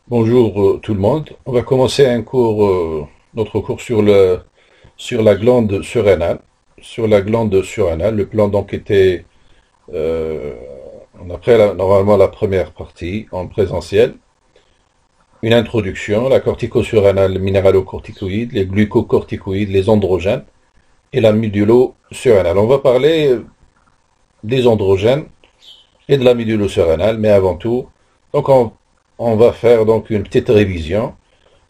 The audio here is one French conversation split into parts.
Bonjour tout le monde. On va commencer notre cours sur la glande surrénale. Sur la glande surrénale, le plan donc était, euh, on a pris normalement la première partie en présentiel, une introduction, la cortico-surrénale minéralocorticoïde, les glucocorticoïdes, les androgènes et la médulo-surrénale. On va parler des androgènes et de la médulo-surrénale, mais avant tout, donc on va faire donc une petite révision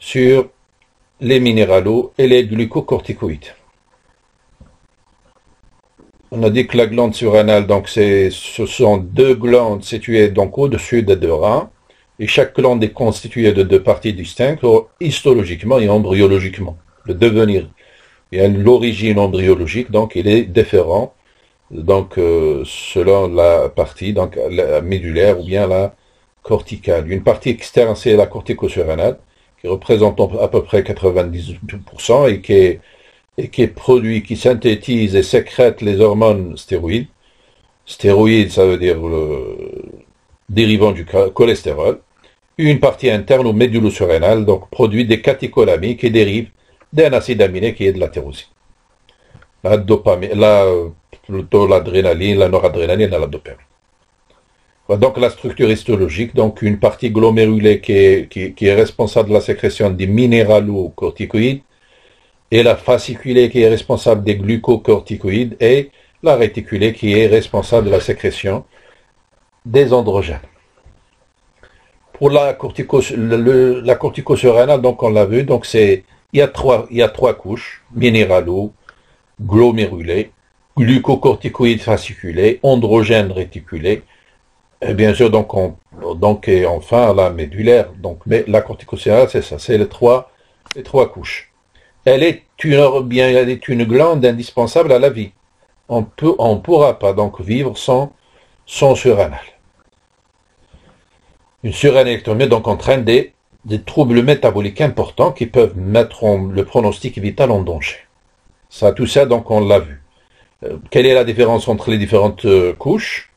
sur les minéraux et les glucocorticoïdes. On a dit que la glande surrénale, donc ce sont deux glandes situées donc au-dessus des deux reins, et chaque glande est constituée de deux parties distinctes, histologiquement et embryologiquement. Le devenir et l'origine embryologique, donc il est différent, donc selon la partie, donc la médulaire ou bien la corticale. Une partie externe, c'est la cortico-surrénale, qui représente à peu près 90% et qui est produit, qui synthétise et sécrète les hormones stéroïdes. Stéroïdes, ça veut dire le dérivant du cholestérol. Une partie interne ou médulo-surrénale, donc produit des catécholamines qui dérivent d'un acide aminé qui est de la tyrosine. La dopamine, plutôt l'adrénaline, la noradrénaline et la dopamine. Donc la structure histologique, donc une partie glomérulée qui est responsable de la sécrétion des minéralocorticoïdes, et la fasciculée qui est responsable des glucocorticoïdes, et la réticulée qui est responsable de la sécrétion des androgènes. Pour la corticosurrénale, donc on l'a vu, donc il y a trois couches, minéralo, glomérulés, glucocorticoïdes fasciculés, androgènes réticulés, et bien sûr, et enfin la médulaire. Donc, mais la corticosurrénale, c'est ça, c'est les trois couches. Elle est une glande indispensable à la vie. On ne pourra pas donc vivre sans surrénale. Une surénélectomie donc entraîne des troubles métaboliques importants qui peuvent mettre le pronostic vital en danger. Tout ça, donc on l'a vu. Quelle est la différence entre les différentes couches?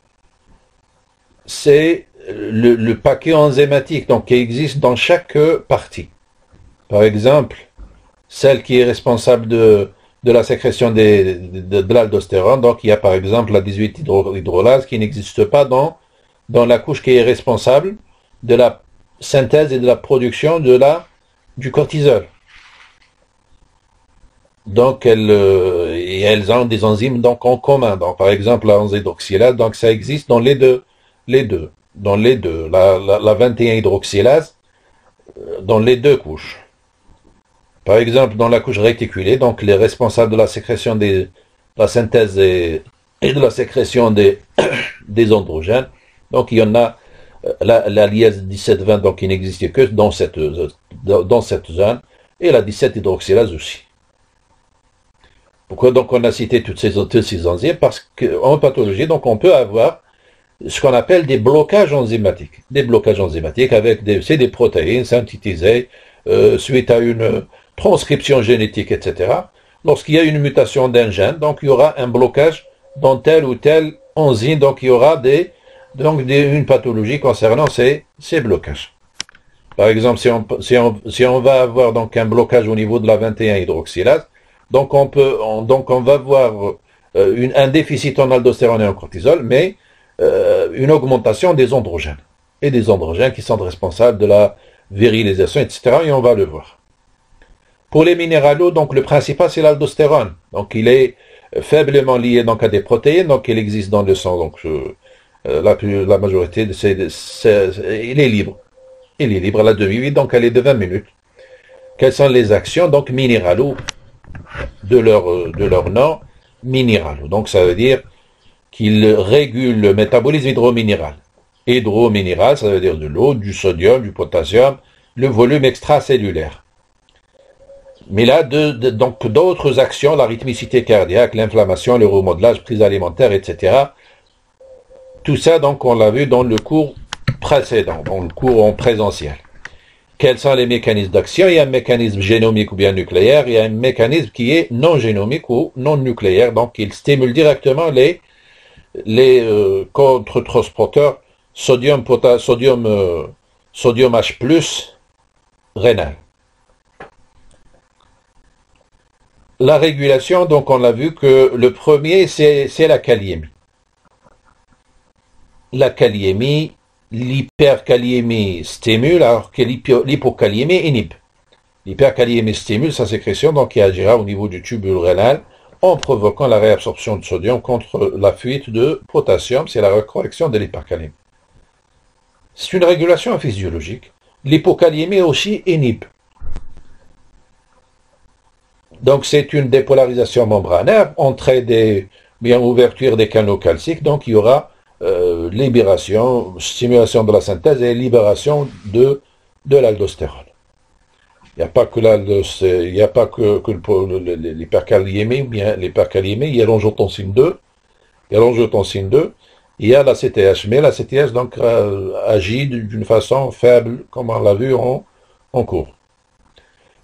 C'est le paquet enzymatique donc, qui existe dans chaque partie. Par exemple, celle qui est responsable de la sécrétion de l'aldostérone, donc il y a par exemple la 18 hydrolase qui n'existe pas dans la couche qui est responsable de la synthèse et de la production du cortisol. Donc elles ont des enzymes donc en commun. Donc par exemple la 11 hydroxylase, donc ça existe dans les deux. La 21 hydroxylase dans les deux couches. Par exemple, dans la couche réticulée, donc les responsables de la sécrétion de la synthèse et de la sécrétion des androgènes. Donc il y en a la liase 17-20 donc qui n'existe que dans cette zone, et la 17 hydroxylase aussi. Pourquoi donc on a cité toutes ces enzymes? Parce qu'en pathologie, donc on peut avoir ce qu'on appelle des blocages enzymatiques. Des blocages enzymatiques avec des protéines synthétisées suite à une transcription génétique, etc. Lorsqu'il y a une mutation d'un gène, donc il y aura un blocage dans tel ou tel enzyme, donc il y aura une pathologie concernant ces blocages. Par exemple, si on va avoir donc un blocage au niveau de la 21 hydroxylase, donc on va avoir un déficit en aldostérone et en cortisol, mais une augmentation des androgènes. Et des androgènes qui sont responsables de la virilisation, etc. Et on va le voir. Pour les minéraux, donc le principal c'est l'aldostérone. Donc il est faiblement lié donc à des protéines, donc il existe dans le sang. Donc la majorité, il est libre. Il est libre à la demi-vie, donc elle est de 20 minutes. Quelles sont les actions donc minéraux de leur nom minéraux? Donc ça veut dire qu'il régule le métabolisme hydrominéral. Hydrominéral, ça veut dire de l'eau, du sodium, du potassium, le volume extracellulaire. Mais là, donc d'autres actions, la rythmicité cardiaque, l'inflammation, le remodelage, prise alimentaire, etc. Tout ça, donc, on l'a vu dans le cours précédent, dans le cours en présentiel. Quels sont les mécanismes d'action? Il y a un mécanisme génomique ou bien nucléaire, il y a un mécanisme qui est non génomique ou non nucléaire, donc il stimule directement les contre-transporteurs sodium sodium H+, rénal. La régulation, donc on a vu que le premier, c'est la kaliémie. La kaliémie, l'hyperkaliémie stimule, alors que l'hypokaliémie inhibe. L'hyperkaliémie stimule sa sécrétion, donc qui agira au niveau du tubule rénal, en provoquant la réabsorption de sodium contre la fuite de potassium, c'est la correction de l'hyperkaliémie. C'est une régulation physiologique. L'hypokaliémie aussi inhibe. Donc c'est une dépolarisation membranaire, entrée ouverture des canaux calciques, donc il y aura libération, stimulation de la synthèse et libération de l'aldostérone. Il n'y a pas que l'hyperkaliémie, bien l'hyperkaliémie, il y a l'angiotensine 2, il y a la CTH, mais la CTH donc agit d'une façon faible, comme on l'a vu en cours.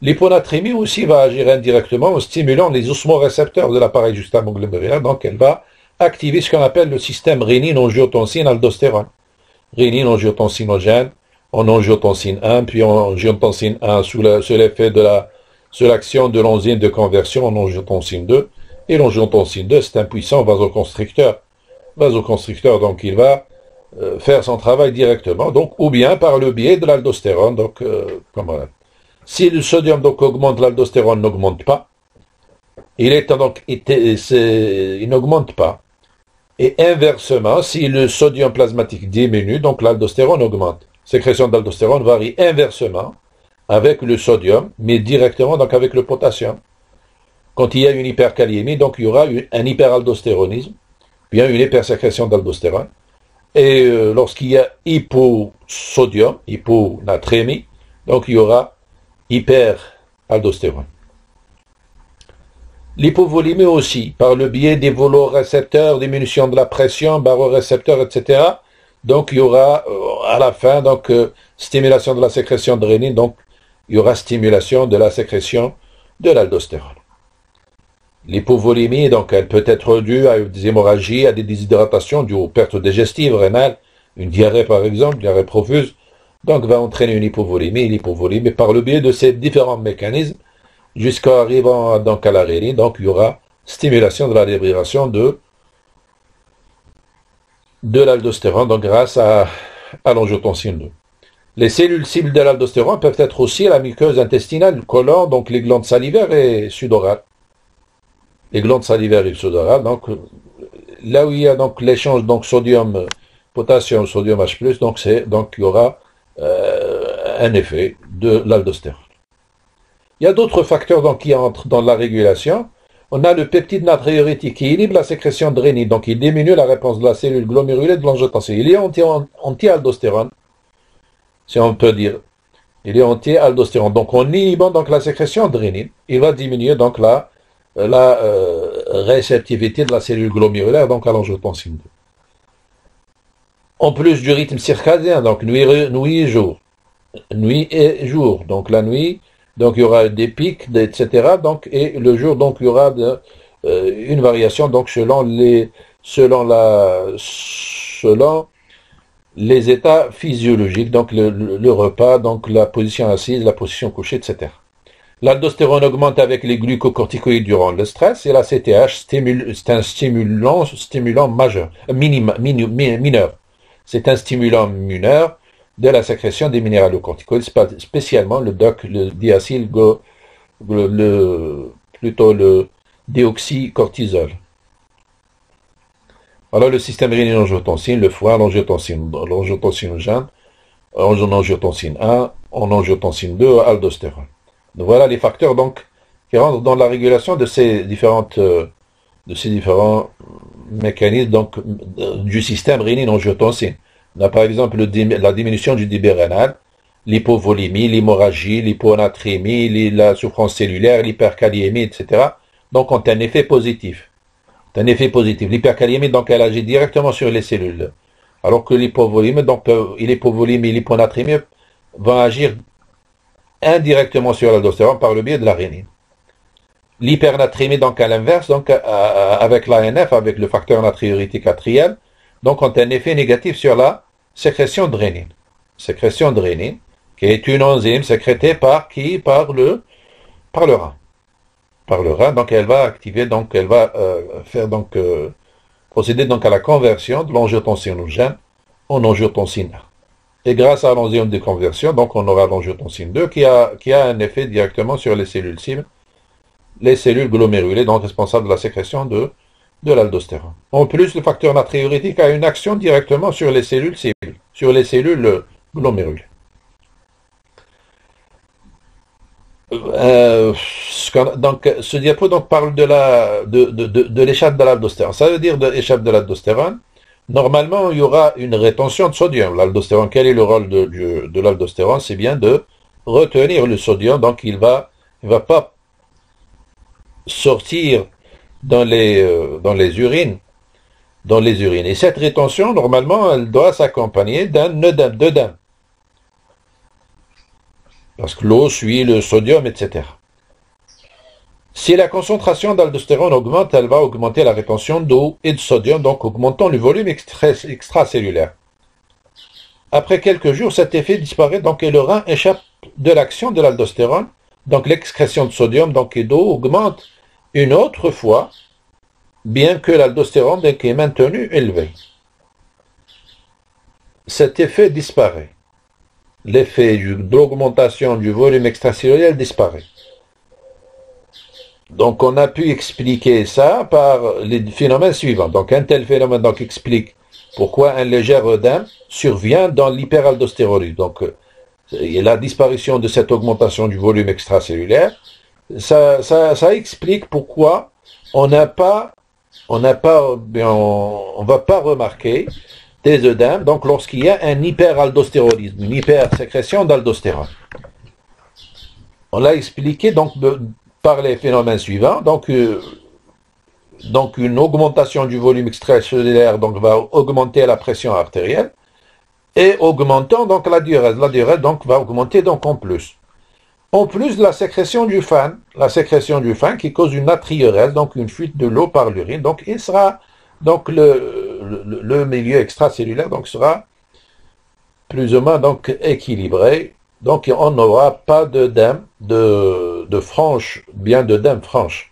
L'hyponatrémie aussi va agir indirectement en stimulant les osmorécepteurs de l'appareil justamo-glomérulaire, donc elle va activer ce qu'on appelle le système rénine-angiotensine-aldostérone. Rénine-angiotensinogène, en angiotensine 1, puis en angiotensine 1 sous l'effet sous l'action de l'enzyme de conversion en angiotensine 2. Et l'angiotensine 2, c'est un puissant vasoconstricteur. Donc il va faire son travail directement, donc ou bien par le biais de l'aldostérone, donc si le sodium donc augmente, l'aldostérone n'augmente pas. Il n'augmente pas. Et inversement, si le sodium plasmatique diminue, donc l'aldostérone augmente. Sécrétion d'aldostérone varie inversement avec le sodium, mais directement donc avec le potassium. Quand il y a une hyperkaliémie, donc il y aura un hyperaldostéronisme, bien une hypersécrétion d'aldostérone. Et lorsqu'il y a hyposodium, hyponatrémie, donc il y aura hyperaldostérone. L'hypovolémie aussi, par le biais des volorécepteurs, diminution de la pression, barorécepteurs, etc. Donc il y aura à la fin donc stimulation de la sécrétion de rénine, donc il y aura stimulation de la sécrétion de l'aldostérone. L'hypovolémie, donc elle peut être due à des hémorragies, à des déshydratations, dues aux pertes digestives, rénales, une diarrhée par exemple, diarrhée profuse, donc va entraîner une hypovolémie. L'hypovolémie, par le biais de ces différents mécanismes, jusqu'à arrivant donc à la rénine, donc il y aura stimulation de la libération de l'aldostérone, donc grâce à l'angiotensine 2. Les cellules cibles de l'aldostérone peuvent être aussi la muqueuse intestinale, le côlon, donc les glandes salivaires et sudorales. Les glandes salivaires et sudorales, donc là où il y a donc l'échange donc sodium, potassium, sodium H+, donc il y aura un effet de l'aldostérone. Il y a d'autres facteurs donc qui entrent dans la régulation. On a le peptide natriurétique qui inhibe la sécrétion de rénine, donc il diminue la réponse de la cellule glomérulée de l'angiotensine. Il est anti-aldostérone, si on peut dire. Il est anti-aldostérone. Donc en inhibant donc la sécrétion de rénine, il va diminuer donc la réceptivité de la cellule glomérulaire donc à l'angiotensine 2. En plus du rythme circadien, donc nuit et jour. Donc la nuit, donc il y aura des pics, etc. Donc, et le jour, donc il y aura une variation donc selon les états physiologiques, donc le repas, donc la position assise, la position couchée, etc. L'aldostérone augmente avec les glucocorticoïdes durant le stress et la CTH c'est un stimulant majeur, mineur. C'est un stimulant mineur de la sécrétion des minéralocorticoïdes, spécialement le diacyl, plutôt le déoxycortisol. Alors le système rénine-angiotensine, le foie, l'angiotensinogène, en angiotensine 1, en angiotensine 2, aldostérone. Donc voilà les facteurs donc qui rentrent dans la régulation de ces différents mécanismes donc du système rénine-angiotensine. On a par exemple la diminution du débit rénal, l'hypovolémie, l'hémorragie, l'hyponatrémie, la souffrance cellulaire, l'hyperkaliémie, etc. Donc ont un effet positif. L'hyperkaliémie, donc elle agit directement sur les cellules. Alors que l'hypovolémie, donc l'hypovolémie et l'hyponatrémie vont agir indirectement sur l'aldostérone par le biais de la rénine. L'hypernatrémie, donc à l'inverse, donc avec l'ANF, avec le facteur natriurétique atrial, donc ont un effet négatif sur la sécrétion de rénine. sécrétion de rénine, qui est une enzyme sécrétée par qui? Par le rein. Par le rein, donc elle va activer, donc elle va faire donc procéder donc à la conversion de l'angiotensinogène en angiotensine 1. Et grâce à l'enzyme de conversion, donc on aura l'angiotensine 2 qui a un effet directement sur les cellules cibles, les cellules glomérulées, donc responsables de la sécrétion de l'aldostérone. En plus, le facteur natriurétique a une action directement sur les cellules cibles, sur les cellules glomérulées. Donc, ce diapo donc, parle de l'échappe de l'aldostérone. Ça veut dire de l'échappe de l'aldostérone. Normalement, il y aura une rétention de sodium. L'aldostérone, quel est le rôle de l'aldostérone? C'est bien de retenir le sodium. Donc, il va pas sortir dans les urines. Et cette rétention, normalement, elle doit s'accompagner d'un œdème. Parce que l'eau suit le sodium, etc. Si la concentration d'aldostérone augmente, elle va augmenter la rétention d'eau et de sodium, donc augmentant le volume extracellulaire. Après quelques jours, cet effet disparaît, donc et le rein échappe de l'action de l'aldostérone, donc l'excrétion de sodium donc, et d'eau augmente une autre fois, bien que l'aldostérone est maintenu élevé. Cet effet disparaît. L'effet de l'augmentation du volume extracellulaire disparaît. Donc on a pu expliquer ça par les phénomènes suivants. Donc un tel phénomène donc, explique pourquoi un léger œdème survient dans l'hyperaldostéronisme. Donc la disparition de cette augmentation du volume extracellulaire, ça explique pourquoi on va pas remarquer des œdèmes, donc lorsqu'il y a un hyperaldostéronisme, une hypersécrétion d'aldostérone. On l'a expliqué donc par les phénomènes suivants. Donc une augmentation du volume extracellulaire donc va augmenter la pression artérielle et augmentant donc la diurèse. La diurèse donc va augmenter donc en plus. En plus de la sécrétion du fan, qui cause une natriurèse, donc une fuite de l'eau par l'urine, donc il sera donc le milieu extracellulaire donc sera plus ou moins donc équilibré, donc on n'aura pas d'œdème de franche, bien d'œdème franche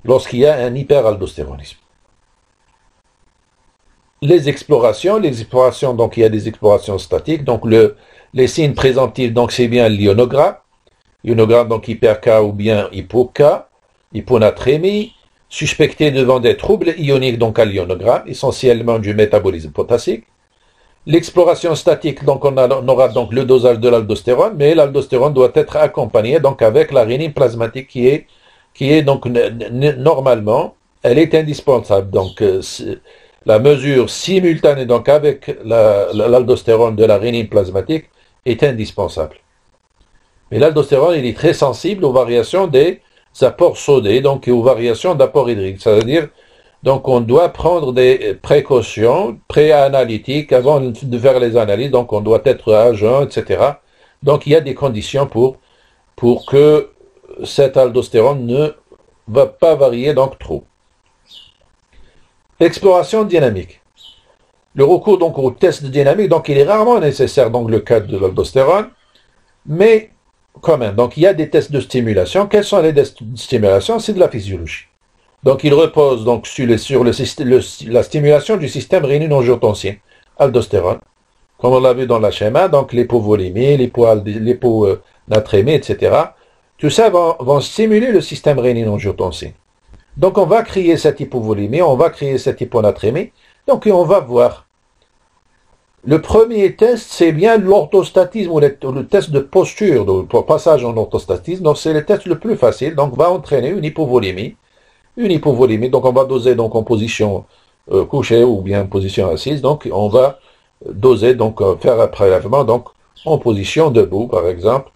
lorsqu'il y a un hyperaldostéronisme. Les explorations, donc il y a des explorations statiques, donc les signes présentifs, donc c'est bien l'ionogramme, donc hyper-K ou bien hypo-K, hyponatrémie, suspecté devant des troubles ioniques, donc à l'ionogramme, essentiellement du métabolisme potassique. L'exploration statique, donc on aura donc le dosage de l'aldostérone, mais l'aldostérone doit être accompagnée donc avec la rénine plasmatique qui est donc normalement, elle est indispensable. Donc la mesure simultanée donc avec l'aldostérone de la rénine plasmatique est indispensable. Mais l'aldostérone, il est très sensible aux variations des apports sodés, donc et aux variations d'apports hydriques. C'est-à-dire, donc on doit prendre des précautions préanalytiques avant de faire les analyses, donc on doit être à jeun, etc. Donc il y a des conditions pour que cette aldostérone ne va pas varier donc trop. Exploration dynamique. Le recours donc au test de dynamique, donc il est rarement nécessaire dans le cas de l'aldostérone, mais quand même, donc il y a des tests de stimulation. Quels sont les tests de stimulation? C'est de la physiologie. Donc il repose donc sur la stimulation du système rénine-angiotensine, aldostérone, comme on l'a vu dans la schéma, donc l'hypovolémie, l'hyponatrémie, etc. Tout ça vont stimuler le système rénine-angiotensine. Donc on va créer cette hypovolémie, on va créer cette hyponatrémie, donc on va voir. Le premier test, c'est bien l'orthostatisme ou le test de posture, donc pour passage en orthostatisme. Donc c'est le test le plus facile, donc va entraîner une hypovolémie. Donc on va doser donc en position couchée ou bien en position assise. Donc on va doser, donc faire un prélèvement donc en position debout par exemple.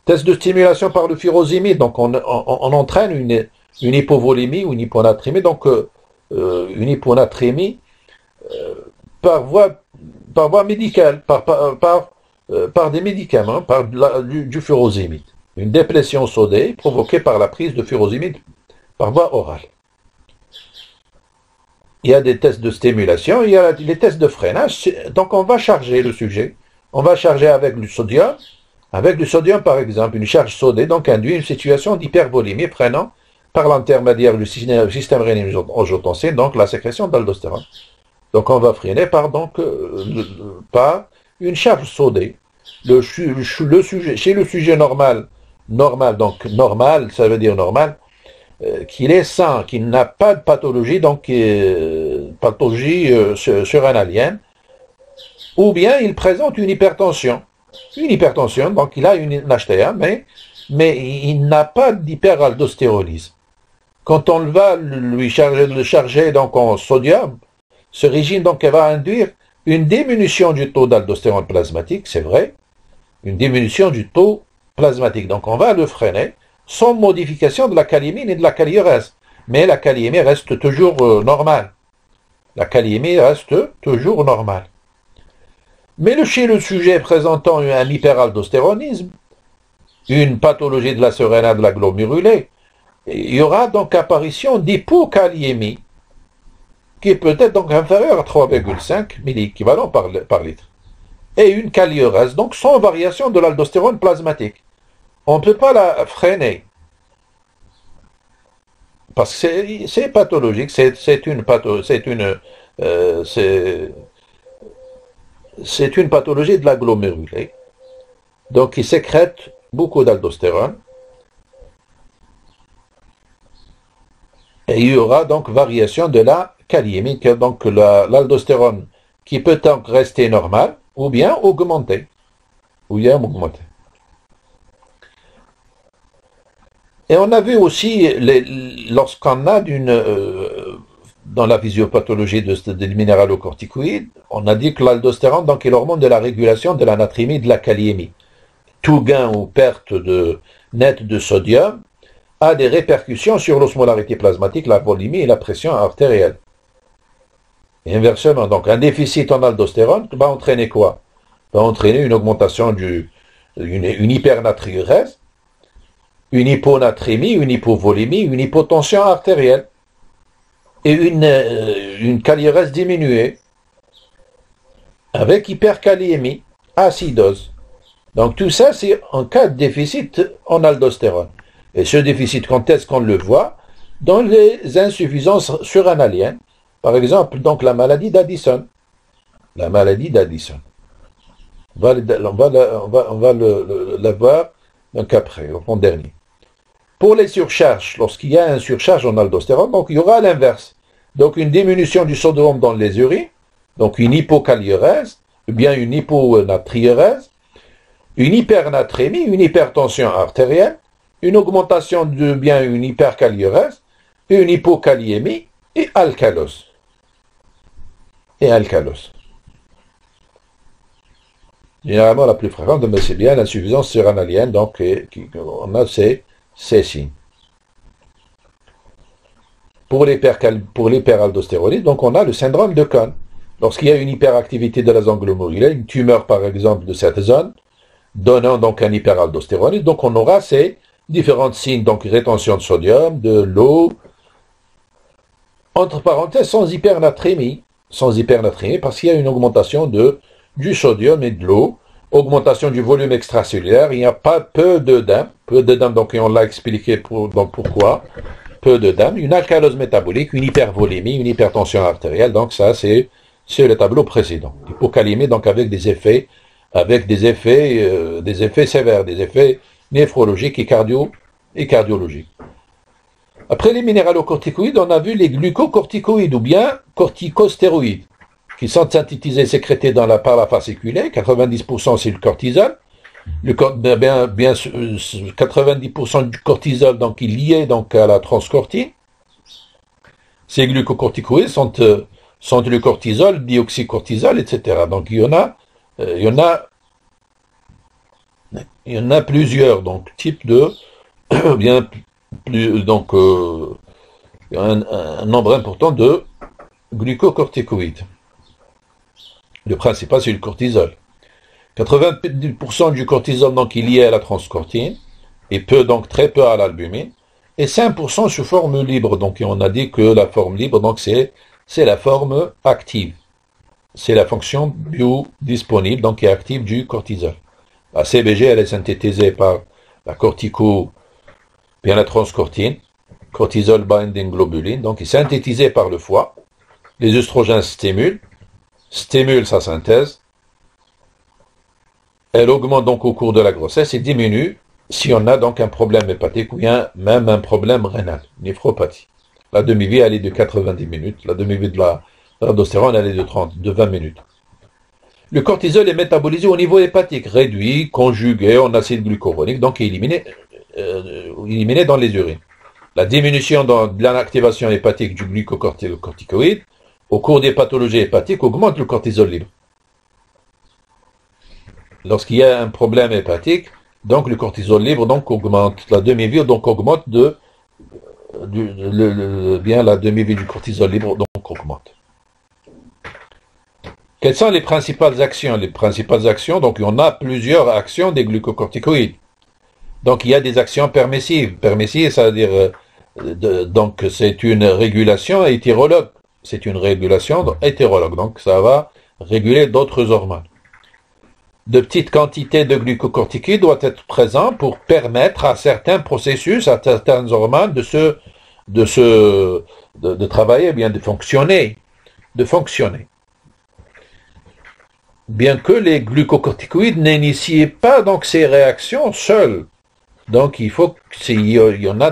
Test de stimulation par le furosémie, donc on entraîne une hypovolémie ou une hyponatrémie, donc une hyponatrémie par voie médicale, par des médicaments, par du furosémide. Une déplétion sodée provoquée par la prise de furosémide par voie orale. il y a des tests de stimulation, il y a les tests de freinage. Donc on va charger le sujet. On va charger avec du sodium. Avec du sodium, par exemple, une charge sodée donc induit une situation d'hypervolémie freinant par l'intermédiaire du système rénine-angiotensine, donc la sécrétion d'aldostérone. Donc on va freiner par une charge sodée. Chez le sujet normal, donc normal, ça veut dire normal, qu'il est sain, qu'il n'a pas de pathologie, donc pathologie surrénalienne, ou bien il présente une hypertension. Une hypertension, donc il a une HTA, mais il n'a pas d'hyperaldostéronisme. Quand on va le charger donc en sodium, ce régime donc va induire une diminution du taux d'aldostérone plasmatique, c'est vrai, une diminution du taux plasmatique. Donc on va le freiner sans modification de la kaliémie et de la kaliurèse. Mais la kaliémie reste toujours normale. La kaliémie reste toujours normale. Mais chez le sujet présentant un hyperaldostéronisme, une pathologie de la surrénale de la glomérulée, il y aura donc apparition d'hypokaliémie, qui est peut-être donc inférieure à 3,5 milléquivalents par litre. Et une kaliurèse, donc sans variation de l'aldostérone plasmatique. On ne peut pas la freiner. Parce que c'est pathologique, c'est une pathologie de la glomérulée. Donc il sécrète beaucoup d'aldostérone. Et il y aura donc variation de la kaliémie, donc l'aldostérone qui peut donc rester normale ou bien augmenter. Et on a vu aussi, lorsqu'on a dans la physiopathologie des minéralocorticoïdes, on a dit que l'aldostérone, donc, est l'hormone de la régulation de la natrémie et de la kaliémie. Tout gain ou perte nette de sodium a des répercussions sur l'osmolarité plasmatique, la volémie et la pression artérielle. Et inversement, donc, un déficit en aldostérone va entraîner quoi? Va entraîner une augmentation une hypernatriurèse, une hyponatrémie, une hypovolémie, une hypotension artérielle et une kaliurèse diminuée avec hyperkaliémie, acidose. Donc tout ça, c'est en cas de déficit en aldostérone. Et ce déficit, quand est-ce qu'on le voit? Dans les insuffisances surrénaliennes. Par exemple, donc la maladie d'Addison. La maladie d'Addison. On va la voir donc après, en dernier. Pour les surcharges, lorsqu'il y a une surcharge en aldostérone, donc il y aura l'inverse. Donc une diminution du sodium dans les urines, donc une hypokaliurèse, ou bien une hyponatriurèse, une hypernatrémie, une hypertension artérielle, une augmentation de bien une hyperkaliurèse, une hypokaliémie et alcalose. Généralement, la plus fréquente, mais c'est bien l'insuffisance surrénalienne, donc on a ces signes. Pour l'hyperaldostéronisme, donc on a le syndrome de Cohn. Lorsqu'il y a une hyperactivité de la zone glomérulaire, une tumeur par exemple de cette zone, donnant donc un hyperaldostéronisme, donc on aura ces différents signes, donc rétention de sodium, de l'eau, entre parenthèses sans hypernatrémie, parce qu'il y a une augmentation du sodium et de l'eau, augmentation du volume extracellulaire, il n'y a pas peu d'œdème, donc on l'a expliqué donc pourquoi, peu d'œdème, une alcalose métabolique, une hypervolémie, une hypertension artérielle, donc ça c'est le tableau précédent. Hypokaliémie donc avec des effets sévères, des effets néphrologiques et cardiologiques. Après les minéralocorticoïdes, on a vu les glucocorticoïdes ou bien corticostéroïdes, qui sont synthétisés, sécrétés par la fasciculée. 90% c'est le cortisol. 90% du cortisol donc est lié donc à la transcortine. Ces glucocorticoïdes sont le cortisol, dioxycortisol, etc. Donc il y en a plusieurs donc types de bien plus donc un nombre important de glucocorticoïdes. Le principal c'est le cortisol. 90% du cortisol donc est lié à la transcortine et très peu à l'albumine, et 5% sous forme libre. Donc on a dit que la forme libre donc c'est c'est la forme active. C'est la fonction biodisponible, donc qui est active du cortisol. La CBG, elle est synthétisée par la corticopénétronscortine, cortisol binding globulin, donc qui est synthétisée par le foie. Les œstrogènes stimulent sa synthèse. Elle augmente donc au cours de la grossesse et diminue si on a donc un problème hépatique ou bien même un problème rénal, néphropathie. La demi-vie, elle est de 90 minutes. La demi-vie de l'aldostérone, elle est de 20 minutes. Le cortisol est métabolisé au niveau hépatique, réduit, conjugué en acide glucuronique, donc éliminé dans les urines. La diminution de l'activation hépatique du glucocorticoïde au cours des pathologies hépatiques augmente le cortisol libre. Lorsqu'il y a un problème hépatique, donc le cortisol libre donc augmente. La demi-vie donc augmente la demi-vie du cortisol libre donc augmente. Quelles sont les principales actions? Les principales actions, donc il y en a plusieurs actions des glucocorticoïdes. Donc il y a des actions permissives. Permissives, c'est-à-dire donc c'est une régulation hétérologue. C'est une régulation hétérologue. Donc ça va réguler d'autres hormones. De petites quantités de glucocorticoïdes doivent être présents pour permettre à certains processus, à certaines hormones de travailler, bien de fonctionner. Bien que les glucocorticoïdes n'initient pas donc ces réactions seuls. Donc il y en a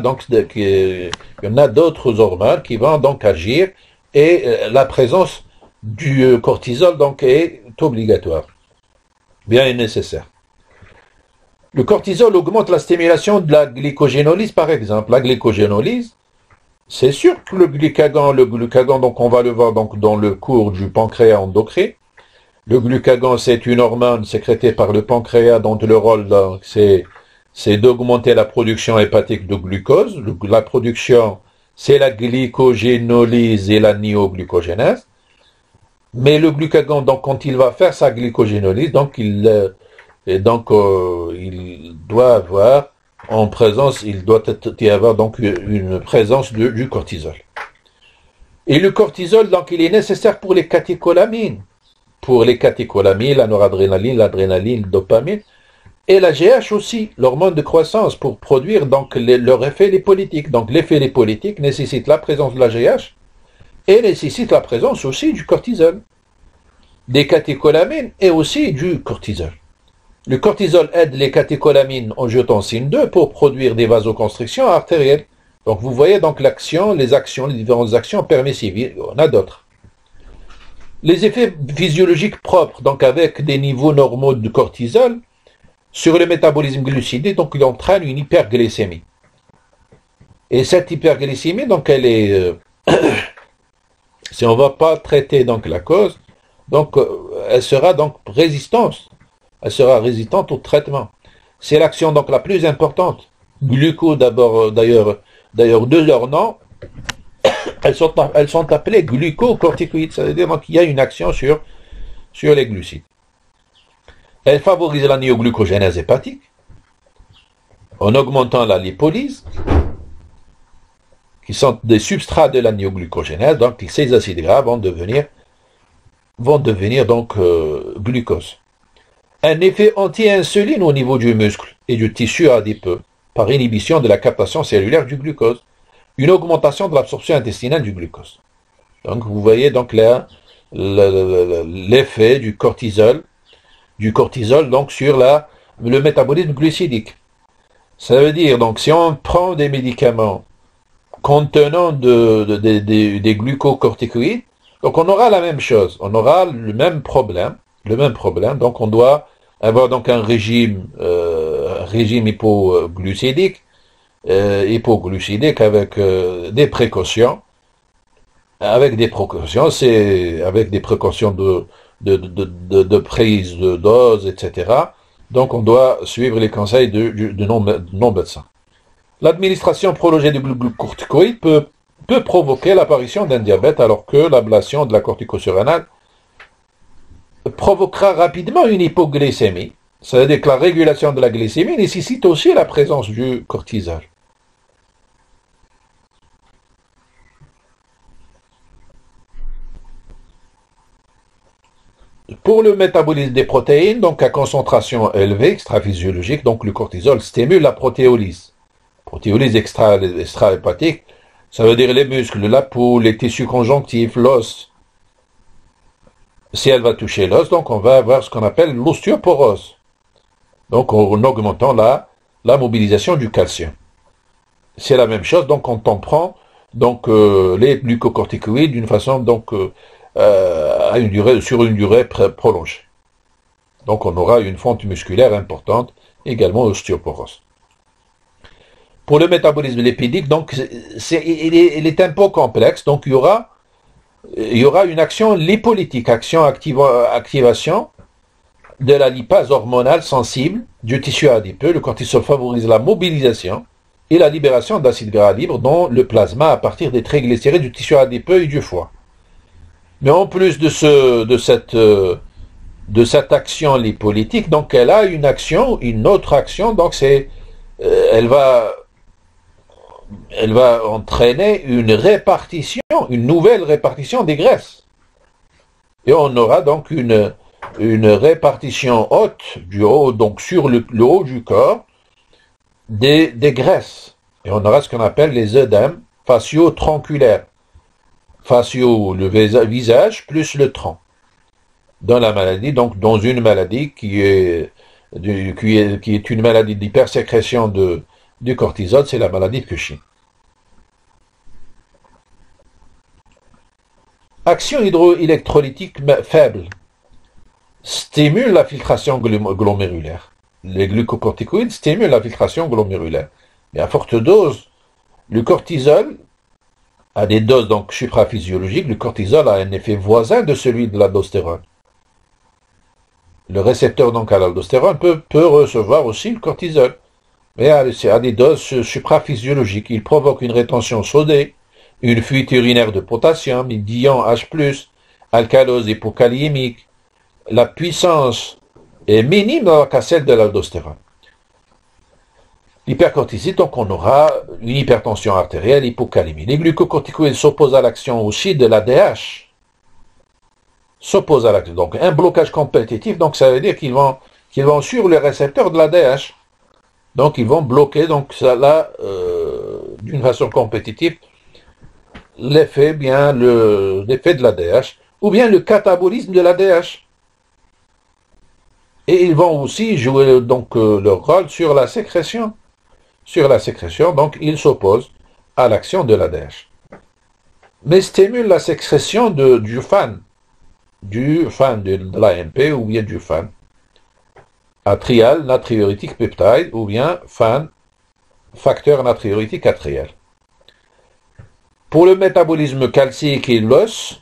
d'autres hormones qui vont donc agir et la présence du cortisol donc est obligatoire, bien et nécessaire. Le cortisol augmente la stimulation de la glycogénolyse par exemple. La glycogénolyse, c'est sûr que le glucagon, donc on va le voir donc dans le cours du pancréas endocrin. Le glucagon, c'est une hormone sécrétée par le pancréas dont le rôle c'est d'augmenter la production hépatique de glucose. La production, c'est la glycogénolyse et la néoglucogénèse. Mais le glucagon, donc, quand il va faire sa glycogénolyse, donc il doit avoir en présence, il doit y avoir donc une présence du cortisol. Et le cortisol, donc, il est nécessaire pour les catécholamines. Pour les catécholamines, la noradrénaline, l'adrénaline, la dopamine. Et la GH aussi, l'hormone de croissance, pour produire donc leur effet lipolytique. Donc l'effet lipolytique nécessite la présence de la GH et nécessite la présence aussi du cortisol, des catécholamines et aussi du cortisol. Le cortisol aide les catécholamines en angiotensin 2 pour produire des vasoconstrictions artérielles. Donc vous voyez donc les différentes actions permissives. On a d'autres. Les effets physiologiques propres, donc avec des niveaux normaux de cortisol, sur le métabolisme glucidique, donc il entraîne une hyperglycémie. Et cette hyperglycémie, donc elle est, si on ne va pas traiter donc la cause, donc elle sera donc résistante. Elle sera résistante au traitement. C'est l'action donc la plus importante. Gluco d'abord, d'ailleurs de leur nom, elles sont appelées glucocorticoïdes. Ça veut dire qu'il y a une action sur les glucides. Elle favorise la néoglucogénèse hépatique en augmentant la lipolyse, qui sont des substrats de la néoglucogénèse, donc ces acides gras vont devenir donc glucose. Un effet anti-insuline au niveau du muscle et du tissu adipeux, par inhibition de la captation cellulaire du glucose, une augmentation de l'absorption intestinale du glucose. Donc vous voyez donc là l'effet du cortisol donc sur le métabolisme glucidique. Ça veut dire donc si on prend des médicaments contenant des glucocorticoïdes, donc on aura la même chose, on aura le même problème, donc on doit avoir donc un régime hypoglucidique avec des précautions. Avec des précautions de prise de dose, etc. Donc on doit suivre les conseils de nos médecins. L'administration prolongée de glucocorticoïdes peut provoquer l'apparition d'un diabète, alors que l'ablation de la corticosurrénale provoquera rapidement une hypoglycémie. Ça veut dire que la régulation de la glycémie nécessite aussi la présence du cortisol. Pour le métabolisme des protéines, donc à concentration élevée, extra-physiologique, donc le cortisol stimule la protéolyse. Protéolyse extra-hépatique, ça veut dire les muscles, la peau, les tissus conjonctifs, l'os. Si elle va toucher l'os, donc on va avoir ce qu'on appelle l'ostéoporose. Donc en augmentant la mobilisation du calcium. C'est la même chose, donc quand on prend donc, les glucocorticoïdes d'une façon donc sur une durée prolongée. Donc on aura une fonte musculaire importante, également ostéoporose. Pour le métabolisme lipidique, donc il est un peu complexe, donc il y aura une action lipolytique, activation de la lipase hormonale sensible du tissu adipeux. Le cortisol favorise la mobilisation et la libération d'acides gras libres dans le plasma à partir des triglycérides du tissu adipeux et du foie. Mais en plus de cette action lipolytique, donc elle a une autre action, donc elle va entraîner une nouvelle répartition des graisses. Et on aura donc une répartition haute du haut, donc sur le haut du corps, des graisses. Et on aura ce qu'on appelle les œdèmes facio-tronculaires. Facio, le visage, plus le tronc. Dans la maladie, donc dans une maladie qui est une maladie d'hypersécrétion du cortisol, c'est la maladie de Cushing. Action hydroélectrolytique faible stimule la filtration glomérulaire. Les glucocorticoïdes stimulent la filtration glomérulaire. Mais à forte dose, le cortisol, à des doses donc supraphysiologiques, le cortisol a un effet voisin de celui de l'aldostérone. Le récepteur donc à l'aldostérone peut recevoir aussi le cortisol, mais à des doses supraphysiologiques. Il provoque une rétention sodée, une fuite urinaire de potassium, d'ion H+, alcalose hypokaliémique. La puissance est minime dans la celle de l'aldostérone. L'hypercortisie, donc on aura une hypertension artérielle, hypocalémie. Les glucocorticoïdes s'opposent à l'action aussi de l'ADH. S'opposent à l'action. Donc un blocage compétitif, donc ça veut dire qu'ils vont sur le récepteur de l'ADH. Donc ils vont bloquer donc ça là d'une façon compétitive l'effet de l'ADH ou bien le catabolisme de l'ADH. Et ils vont aussi jouer donc leur rôle sur la sécrétion. Donc ils s'opposent à l'action de l'ADH. Mais stimulent la sécrétion du FAN de l'AMP ou bien du FAN. Atrial natriurétique peptide ou bien FAN, facteur natriurétique atrial. Pour le métabolisme calcique et l'os,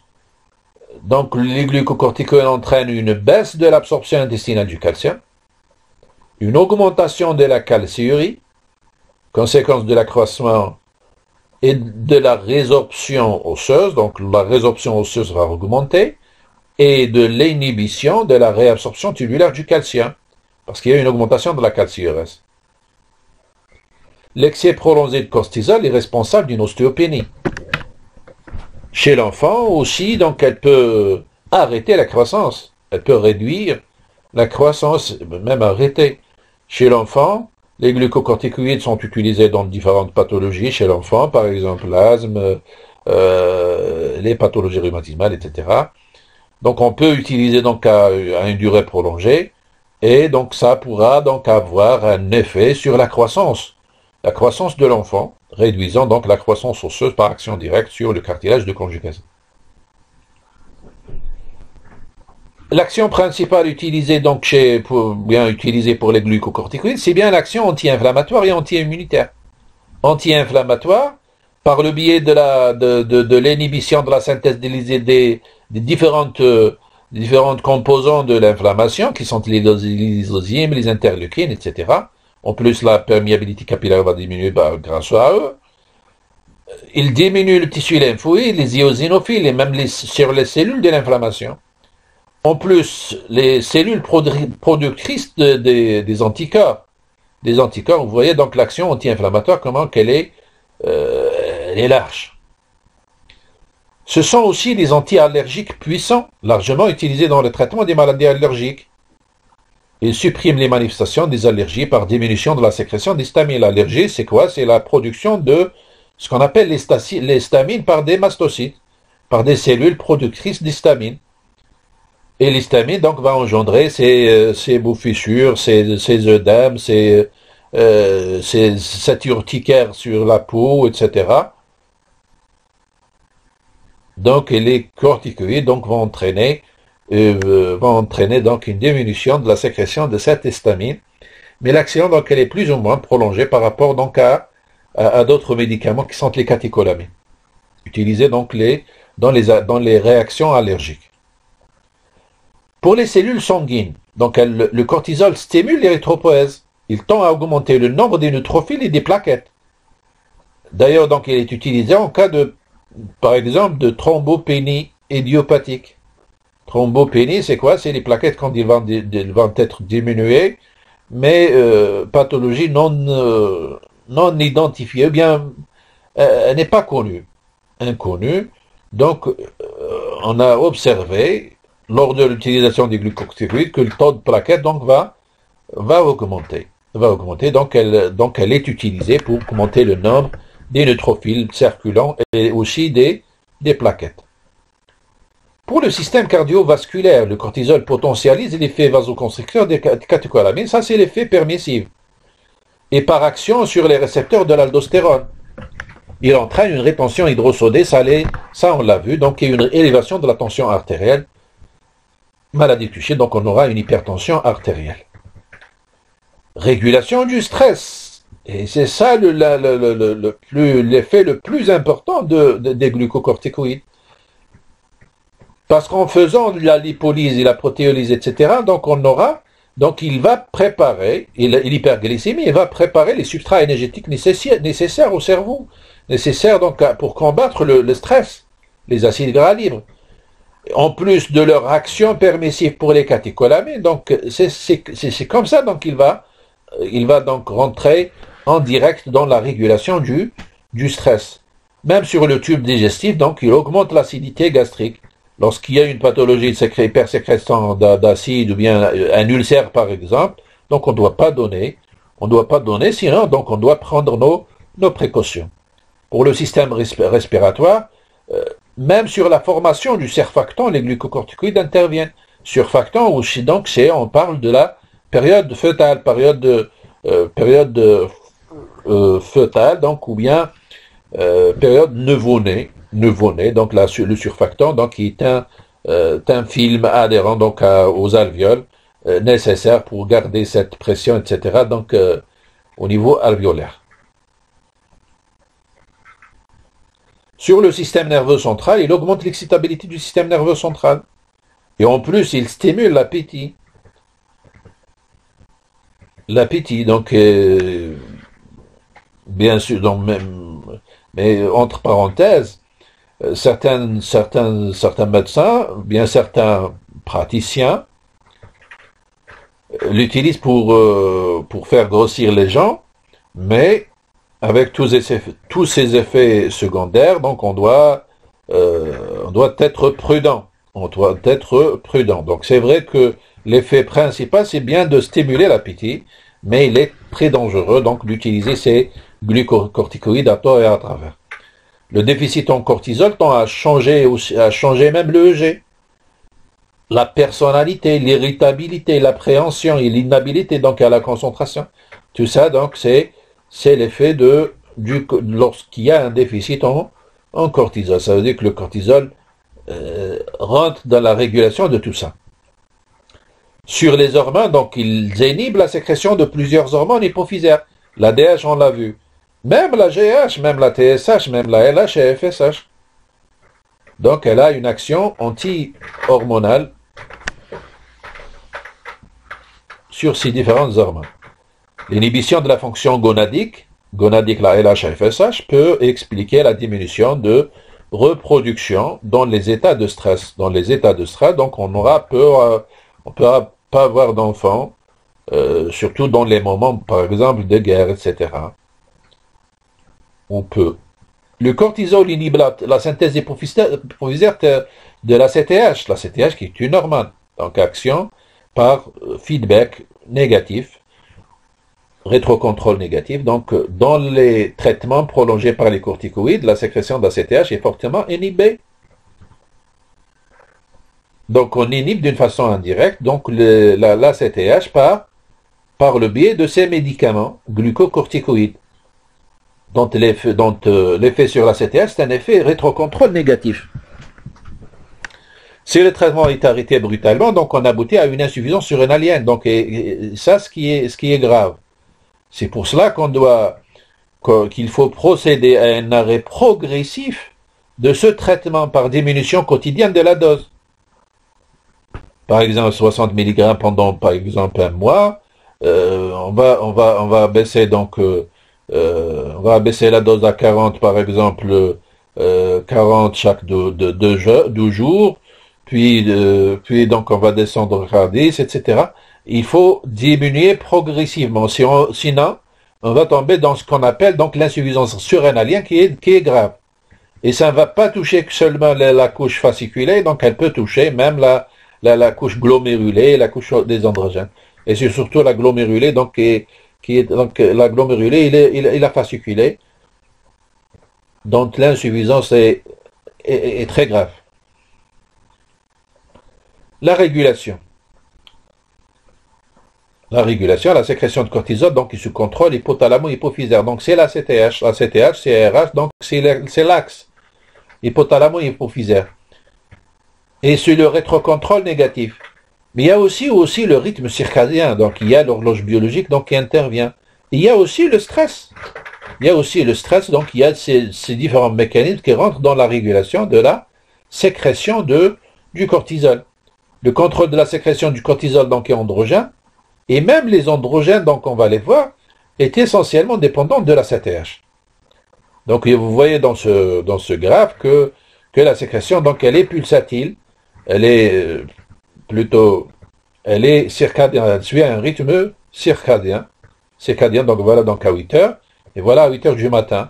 donc les glucocorticoïdes entraînent une baisse de l'absorption intestinale du calcium, une augmentation de la calciurie, conséquence de l'accroissement et de la résorption osseuse, donc la résorption osseuse va augmenter, et de l'inhibition de la réabsorption tubulaire du calcium, parce qu'il y a une augmentation de la calciurèse. L'excès prolongé de cortisol est responsable d'une ostéopénie. Chez l'enfant aussi, donc elle peut arrêter la croissance, elle peut réduire la croissance, même arrêter. Chez l'enfant, les glucocorticoïdes sont utilisés dans différentes pathologies chez l'enfant, par exemple l'asthme, les pathologies rhumatismales, etc. Donc on peut utiliser donc à une durée prolongée, et donc ça pourra donc avoir un effet sur la croissance de l'enfant, réduisant donc la croissance osseuse par action directe sur le cartilage de conjugaison. L'action principale utilisée donc pour les glucocorticoïdes, c'est bien l'action anti-inflammatoire et anti-immunitaire. Anti-inflammatoire, par le biais de l'inhibition de la synthèse des différentes composants de l'inflammation, qui sont les lysozymes, les interleukines, etc. En plus, la perméabilité capillaire va diminuer grâce à eux. Il diminue le tissu lymphoïde, les eosinophiles et même sur les cellules de l'inflammation. En plus, les cellules productrices des anticorps. Des anticorps, vous voyez donc l'action anti-inflammatoire, comment qu'elle est large. Ce sont aussi des anti-allergiques puissants, largement utilisés dans le traitement des maladies allergiques. Ils suppriment les manifestations des allergies par diminution de la sécrétion d'histamine. L'allergie, c'est quoi? C'est la production de ce qu'on appelle l'histamine par des mastocytes, par des cellules productrices d'histamine. Et l'histamine, donc, va engendrer ces bouffissures, ces œdèmes, cette urticaire sur la peau, etc. Donc, les corticoïdes donc, vont entraîner donc une diminution de la sécrétion de cette histamine. Mais l'action, donc, elle est plus ou moins prolongée par rapport donc, à d'autres médicaments qui sont les catécholamines, utilisés donc, dans les réactions allergiques. Pour les cellules sanguines, donc le cortisol stimule l'érythropoïèse. Il tend à augmenter le nombre des neutrophiles et des plaquettes. D'ailleurs, donc, il est utilisé en cas de, par exemple, de thrombopénie idiopathique. Thrombopénie, c'est quoi? C'est les plaquettes quand ils vont être diminuées, mais pathologie non identifiée, ou bien elle n'est pas connue, inconnue. Donc, on a observé lors de l'utilisation des glucocorticoïdes que le taux de plaquettes donc va augmenter. Donc elle est utilisée pour augmenter le nombre des neutrophiles circulants et aussi des plaquettes. Pour le système cardiovasculaire, le cortisol potentialise l'effet vasoconstricteur des catécholamines. Ça, c'est l'effet permissif. Et par action sur les récepteurs de l'aldostérone, il entraîne une rétention hydrosodée salée. Ça, on l'a vu. Donc, il y a une élévation de la tension artérielle. Maladie de Cushing, donc on aura une hypertension artérielle. Régulation du stress. Et c'est ça l'effet le plus important des glucocorticoïdes. Parce qu'en faisant la lipolyse et la protéolyse, etc., donc il va préparer, l'hyperglycémie, il va préparer les substrats énergétiques nécessaires au cerveau, nécessaires donc pour combattre le stress, les acides gras libres. En plus de leur action permissive pour les catécholamines, donc c'est comme ça donc il va donc rentrer en direct dans la régulation du stress. Même sur le tube digestif, donc il augmente l'acidité gastrique. Lorsqu'il y a une pathologie hypersécrétion d'acide ou bien un ulcère par exemple, donc on ne doit pas donner, sinon donc on doit prendre nos précautions. Pour le système respiratoire, même sur la formation du surfactant, les glucocorticoïdes interviennent. Surfactant aussi, donc on parle de la période fœtale, fœtale, donc ou bien période nouveau-né, donc là, le surfactant, donc qui est un film adhérent donc aux alvéoles nécessaire pour garder cette pression, etc. Donc au niveau alvéolaire. Sur le système nerveux central, il augmente l'excitabilité du système nerveux central. Et en plus, il stimule l'appétit. L'appétit, donc, bien sûr, donc mais entre parenthèses, certains médecins, bien certains praticiens, l'utilisent pour faire grossir les gens, mais avec tous ces effets secondaires, donc on doit être prudent. Donc c'est vrai que l'effet principal, c'est bien de stimuler l'appétit, mais il est très dangereux donc d'utiliser ces glucocorticoïdes à tort et à travers. Le déficit en cortisol tend à changer même le EG. La personnalité, l'irritabilité, l'appréhension et l'inhabilité donc à la concentration. Tout ça donc c'est l'effet lorsqu'il y a un déficit en cortisol. Ça veut dire que le cortisol rentre dans la régulation de tout ça. Sur les hormones, donc ils inhibent la sécrétion de plusieurs hormones hypophysaires. La DH, on l'a vu. Même la GH, même la TSH, même la LH et FSH. Donc elle a une action anti-hormonale sur ces différentes hormones. L'inhibition de la fonction gonadique la LH et FSH, peut expliquer la diminution de reproduction dans les états de stress. Dans les états de stress, donc on peut pas avoir d'enfants, surtout dans les moments, par exemple, de guerre, etc. On peut. Le cortisol inhibe la synthèse hypophysaire de la CTH qui est une hormone. Donc action par feedback négatif, rétrocontrôle négatif. Donc dans les traitements prolongés par les corticoïdes, la sécrétion de la CTH est fortement inhibée. Donc on inhibe d'une façon indirecte donc la CTH par le biais de ces médicaments glucocorticoïdes, dont l'effet sur la CTH c'est un effet rétrocontrôle négatif. Si le traitement est arrêté brutalement, donc on aboutit à une insuffisance surrénalienne. Donc et ça, ce qui est grave. C'est pour cela qu'il faut procéder à un arrêt progressif de ce traitement par diminution quotidienne de la dose. Par exemple, 60 mg pendant, par exemple, un mois. On va baisser donc, on va baisser la dose à 40, par exemple, 40 chaque 12 jours. Puis donc on va descendre à 10, etc. Il faut diminuer progressivement. Sinon, on va tomber dans ce qu'on appelle donc l'insuffisance surrénalienne qui est grave. Et ça ne va pas toucher seulement la couche fasciculée, donc elle peut toucher même la couche glomérulée, la couche des androgènes. Et c'est surtout la glomérulée, donc la glomérulée et la fasciculée, dont l'insuffisance est très grave. La régulation, la sécrétion de cortisol, donc qui sous contrôle hypothalamo-hypophysaire. Donc c'est la CTH, c'est RH, donc c'est l'axe hypothalamo-hypophysaire. Et c'est le rétrocontrôle négatif. Mais il y a aussi le rythme circadien, donc il y a l'horloge biologique donc qui intervient. Il y a aussi le stress. Donc il y a ces différents mécanismes qui rentrent dans la régulation de la sécrétion du cortisol. Le contrôle de la sécrétion du cortisol donc est androgène, et même les androgènes, donc on va les voir, est essentiellement dépendant de la CTH. Donc vous voyez dans ce graphe que la sécrétion, donc elle est pulsatile, elle est circadienne, elle suit un rythme circadien, donc voilà donc à 8 heures, et voilà à 8 heures du matin.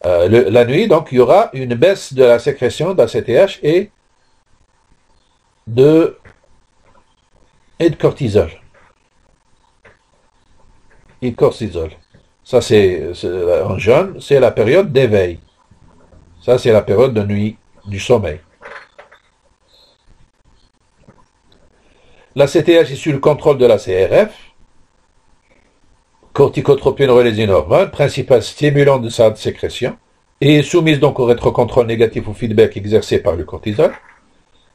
La nuit, donc il y aura une baisse de la sécrétion de la CTH et de cortisol. Ça, c'est en jaune, c'est la période d'éveil. Ça, c'est la période de nuit, du sommeil. La CTH est sous le contrôle de la CRF, corticotropine relésine hormone, principal stimulant de sa sécrétion, et est soumise donc au rétrocontrôle négatif ou feedback exercé par le cortisol.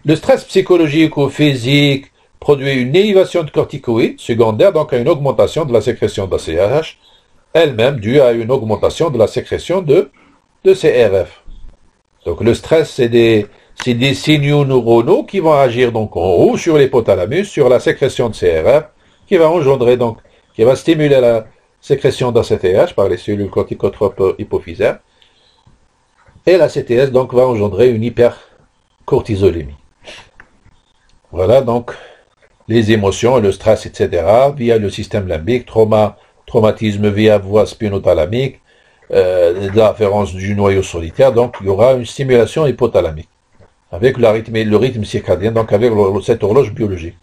Le stress psychologique ou physique produit une élévation de corticoïdes, secondaire donc à une augmentation de la sécrétion de la CRH, elle-même due à une augmentation de la sécrétion de CRF. Donc le stress, c'est des signaux neuronaux qui vont agir donc en haut sur l'hypothalamus, sur la sécrétion de CRF, qui va stimuler la sécrétion d'ACTH par les cellules corticotropes hypophysaires. Et la CTS donc va engendrer une hypercortisolémie. Voilà donc les émotions, le stress, etc. via le système limbique, traumatisme via voie spinothalamique, l'afférence du noyau solitaire. Donc il y aura une stimulation hypothalamique avec le rythme circadien, donc avec cette horloge biologique.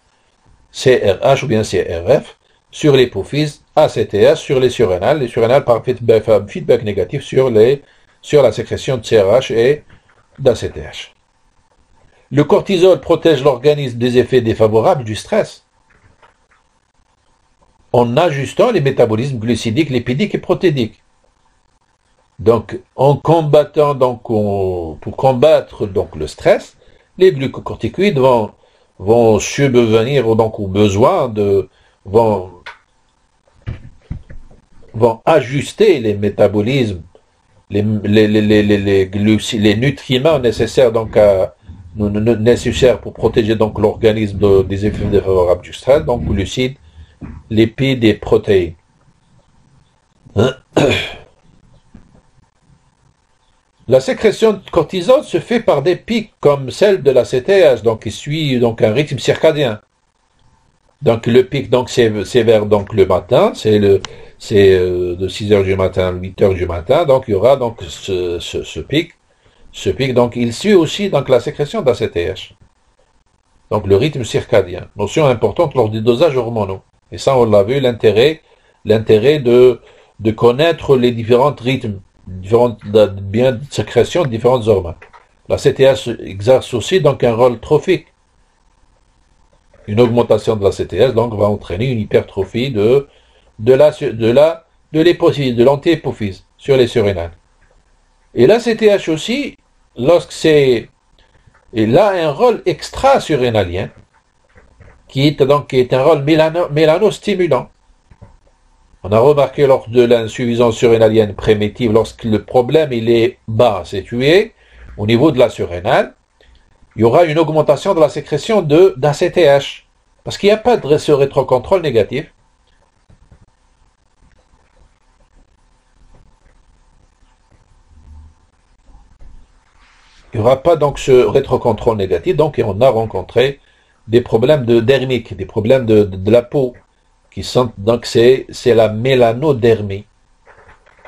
CRH ou bien CRF sur l'hypophyse, ACTH sur les surrénales par feedback négatif sur la sécrétion de CRH et d'ACTH. Le cortisol protège l'organisme des effets défavorables du stress en ajustant les métabolismes glucidiques, lipidiques et protéidiques. Donc, en combattant, pour combattre donc le stress, les glucocorticoïdes vont subvenir donc aux besoins vont ajuster les métabolismes, les nutriments nécessaires nécessaires pour protéger donc l'organisme des effets défavorables du stress, donc glucides, lipides et protéines. La sécrétion de cortisol se fait par des pics comme celle de la CTH, donc qui suit donc un rythme circadien. Donc le pic, donc c'est vers donc le matin, de 6 heures du matin à 8 heures du matin. Donc il y aura donc ce pic. Ce pic, donc il suit aussi donc la sécrétion d'ACTH. Donc le rythme circadien, notion importante lors des dosages hormonaux. Et ça, on l'a vu, l'intérêt de connaître les différents rythmes, bien de sécrétion de différentes hormones. La CTH exerce aussi donc un rôle trophique. Une augmentation de la CTH donc va entraîner une hypertrophie de l'hypophyse, de l'anti-hypophyse sur les surrénales. Et la CTH aussi, il a un rôle extra-surrénalien qui est un rôle mélanostimulant. On a remarqué lors de l'insuffisance surrénalienne primitive, lorsque le problème il est bas situé au niveau de la surrénale, il y aura une augmentation de la sécrétion d'ACTH. Parce qu'il n'y a pas de ce rétrocontrôle négatif. Il n'y aura pas donc ce rétrocontrôle négatif, donc on a rencontré des problèmes dermiques, des problèmes de la peau, qui sont, donc c'est la mélanodermie.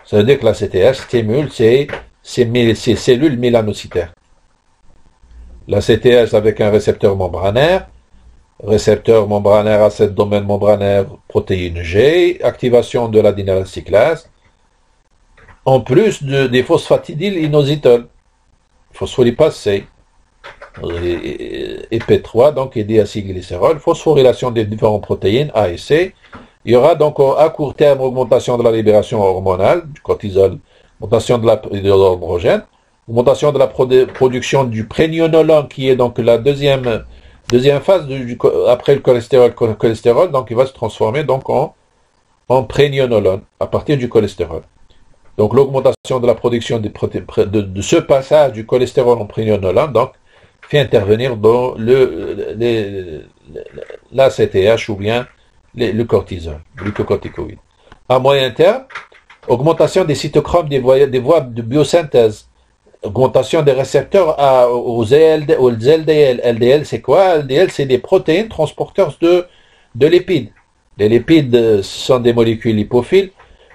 Ça veut dire que la CTH stimule ces cellules mélanocytaires. La CTH avec un récepteur membranaire à ce domaine membranaire, protéine G, activation de l'adénylcyclase, en plus des phosphatidylinositol, phospholipase C, et P3, donc et déacylglycérol, phosphorylation des différentes protéines A et C. Il y aura donc à court terme augmentation de la libération hormonale, du cortisol, augmentation de l'androgène, augmentation de la production du prégnénolone, qui est donc la deuxième phase après le cholestérol, donc il va se transformer donc en prégnénolone à partir du cholestérol. Donc l'augmentation de la production de ce passage du cholestérol en prégnénolone, donc fait intervenir dans la CTH ou bien le cortisol, le glucocorticoïde. À moyen terme, augmentation des cytochromes des voies de biosynthèse, augmentation des récepteurs aux LDL. LDL, c'est quoi? LDL, c'est des protéines transporteurs de lipides. Les lipides sont des molécules lipophiles,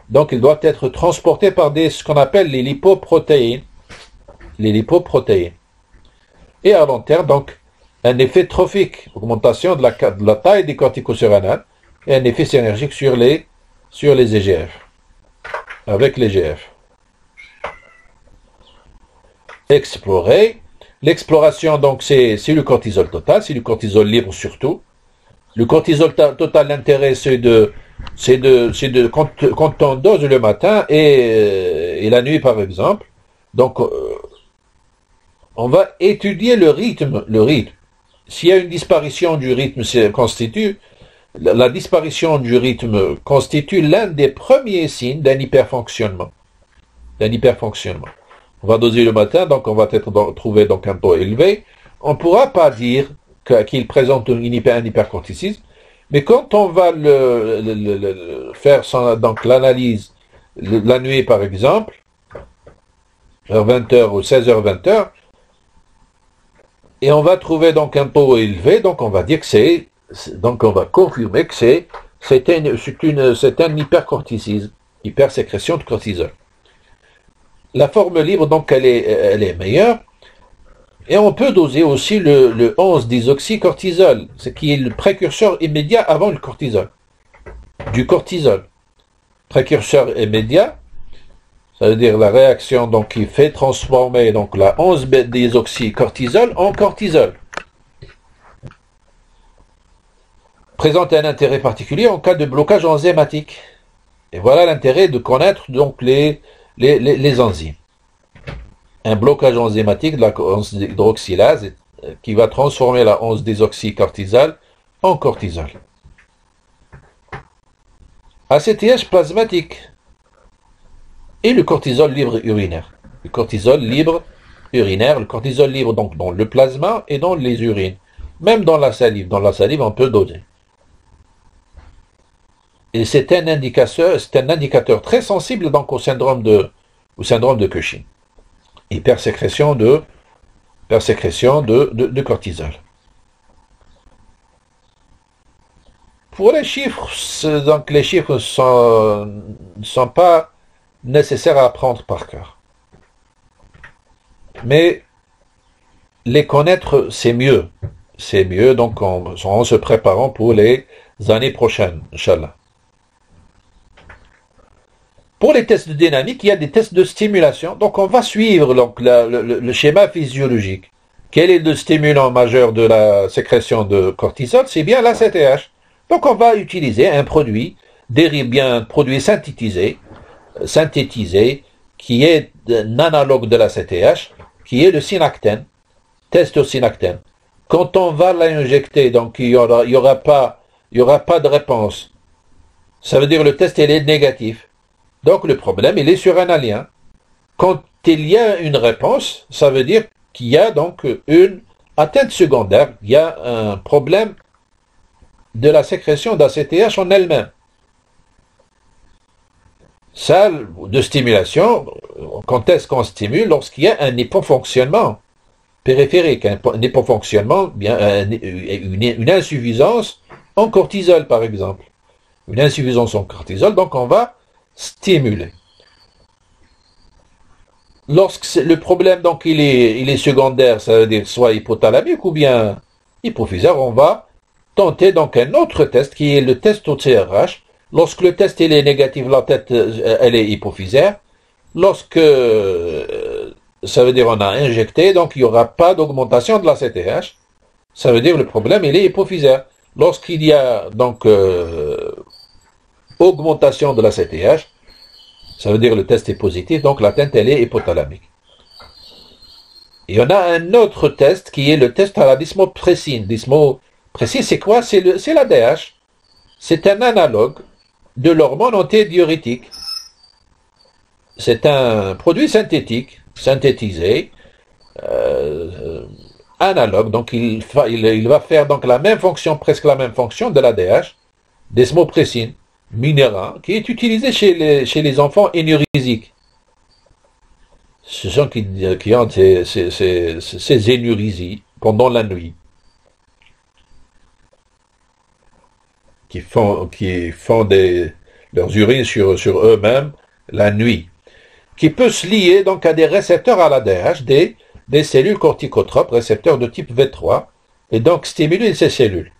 donc ils doivent être transportés par ce qu'on appelle les lipoprotéines. Les lipoprotéines. Et à long terme, donc, un effet trophique, augmentation de la taille des corticosurrénales, et un effet synergique sur les EGF, avec les GF. Explorer. L'exploration, donc, c'est le cortisol total, c'est le cortisol libre surtout. Le cortisol total, l'intérêt, c'est quand on dose le matin et la nuit, par exemple. Donc, on va étudier le rythme. S'il y a une disparition du rythme, la disparition du rythme constitue l'un des premiers signes d'un hyperfonctionnement. On va doser le matin, donc on va trouver donc un taux élevé. On ne pourra pas dire qu'il présente un hypercorticisme, mais quand on va faire donc l'analyse la nuit, par exemple, vers 20h ou 16h, 20h, et on va trouver donc un taux élevé, donc on va dire que donc on va confirmer que c'est un hypercorticisme, hypersécrétion de cortisol. La forme libre, donc elle est meilleure, et on peut doser aussi le 11-désoxycortisol, ce qui est le précurseur immédiat avant le cortisol, du cortisol. Précurseur immédiat, ça veut dire la réaction donc, qui fait transformer donc, la 11-désoxycortisol en cortisol. Présente un intérêt particulier en cas de blocage enzymatique. Et voilà l'intérêt de connaître donc les enzymes. Un blocage enzymatique de la 11-hydroxylase qui va transformer la 11-désoxycortisol en cortisol. ACTH plasmatique. Et le cortisol libre urinaire. Le cortisol libre urinaire, le cortisol libre donc dans le plasma et dans les urines. Même dans la salive. Dans la salive, on peut doser. Et c'est un indicateur très sensible donc au syndrome de Cushing. Hypersécrétion de cortisol. pour les chiffres, donc les chiffres ne sont pas nécessaires à apprendre par cœur. Mais les connaître, c'est mieux. C'est mieux, donc en se préparant pour les années prochaines, Inch'Allah. Pour les tests de dynamique, il y a des tests de stimulation. Donc on va suivre donc, le schéma physiologique. Quel est le stimulant majeur de la sécrétion de cortisol? C'est bien l'ACTH. Donc on va utiliser un produit, un produit synthétisé, qui est un analogue de l'ACTH, qui est le synactène, testosynactène. Quand on va l'injecter, donc il y aura pas de réponse. Ça veut dire le test il est négatif. Donc le problème, il est surrénalien. Quand il y a une réponse, ça veut dire qu'il y a donc une atteinte secondaire, il y a un problème de la sécrétion d'ACTH en elle-même. Ça, de stimulation, quand est-ce qu'on stimule? Lorsqu'il y a un hypofonctionnement périphérique, un hypofonctionnement, une insuffisance en cortisol par exemple. Une insuffisance en cortisol, donc on va stimuler. Lorsque le problème donc il est secondaire, ça veut dire soit hypothalamique ou bien hypophysaire, on va tenter donc un autre test qui est le test au CRH. Lorsque le test il est négatif, la tête elle est hypophysaire. Lorsque ça veut dire on a injecté, donc il n'y aura pas d'augmentation de la CTH. Ça veut dire le problème il est hypophysaire. Lorsqu'il y a donc augmentation de la CTH, ça veut dire le test est positif, donc l'atteinte elle est hypothalamique. Et on a un autre test qui est le test à la dysmopressine. Dysmopressine, c'est quoi? C'est l'ADH. C'est un analogue de l'hormone antidiurétique. C'est un produit synthétisé, analogue. Donc il va faire donc la même fonction, presque la même fonction de l'ADH, dysmopressine minérale, qui est utilisé chez les enfants énurisiques. Ce sont qui ont ces énurisies pendant la nuit, qui font leurs urines sur eux-mêmes la nuit, qui peut se lier donc à des récepteurs à l'ADH, des cellules corticotropes, récepteurs de type V3, et donc stimuler ces cellules.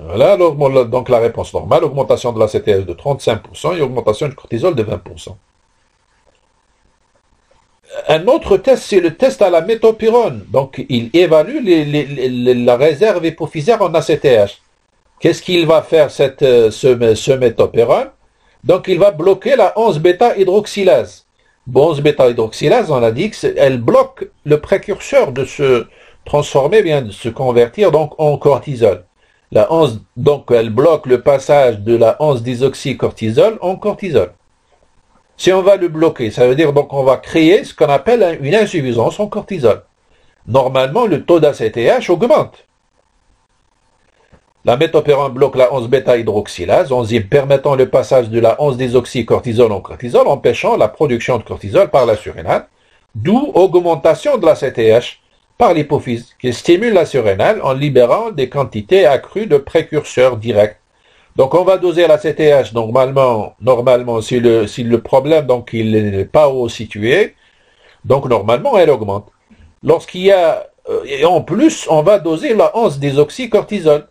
Voilà donc la réponse normale, augmentation de la CTH de 35% et augmentation du cortisol de 20%. Un autre test, c'est le test à la métopyrone. Donc, il évalue la réserve hypophysaire en ACTH. Qu'est-ce qu'il va faire ce métopyrone? Donc, il va bloquer la 11-bêta-hydroxylase. Bon, 11-bêta-hydroxylase, on a dit qu'elle bloque le précurseur de se transformer, bien de se convertir donc en cortisol. La 11, donc, elle bloque le passage de la 11-désoxycortisol en cortisol. Si on va le bloquer, ça veut dire donc on va créer ce qu'on appelle une insuffisance en cortisol. Normalement, le taux d'ACTH augmente. La métopyrone bloque la 11-bêta-hydroxylase, enzyme permettant le passage de la 11-désoxycortisol en cortisol, empêchant la production de cortisol par la surrénale, d'où augmentation de l'ACTH par l'hypophyse, qui stimule la surrénale en libérant des quantités accrues de précurseurs directs. Donc on va doser la CTH normalement si le problème donc il n'est pas haut situé, donc normalement elle augmente. Lorsqu'il y a et en plus on va doser la 11-désoxycortisol.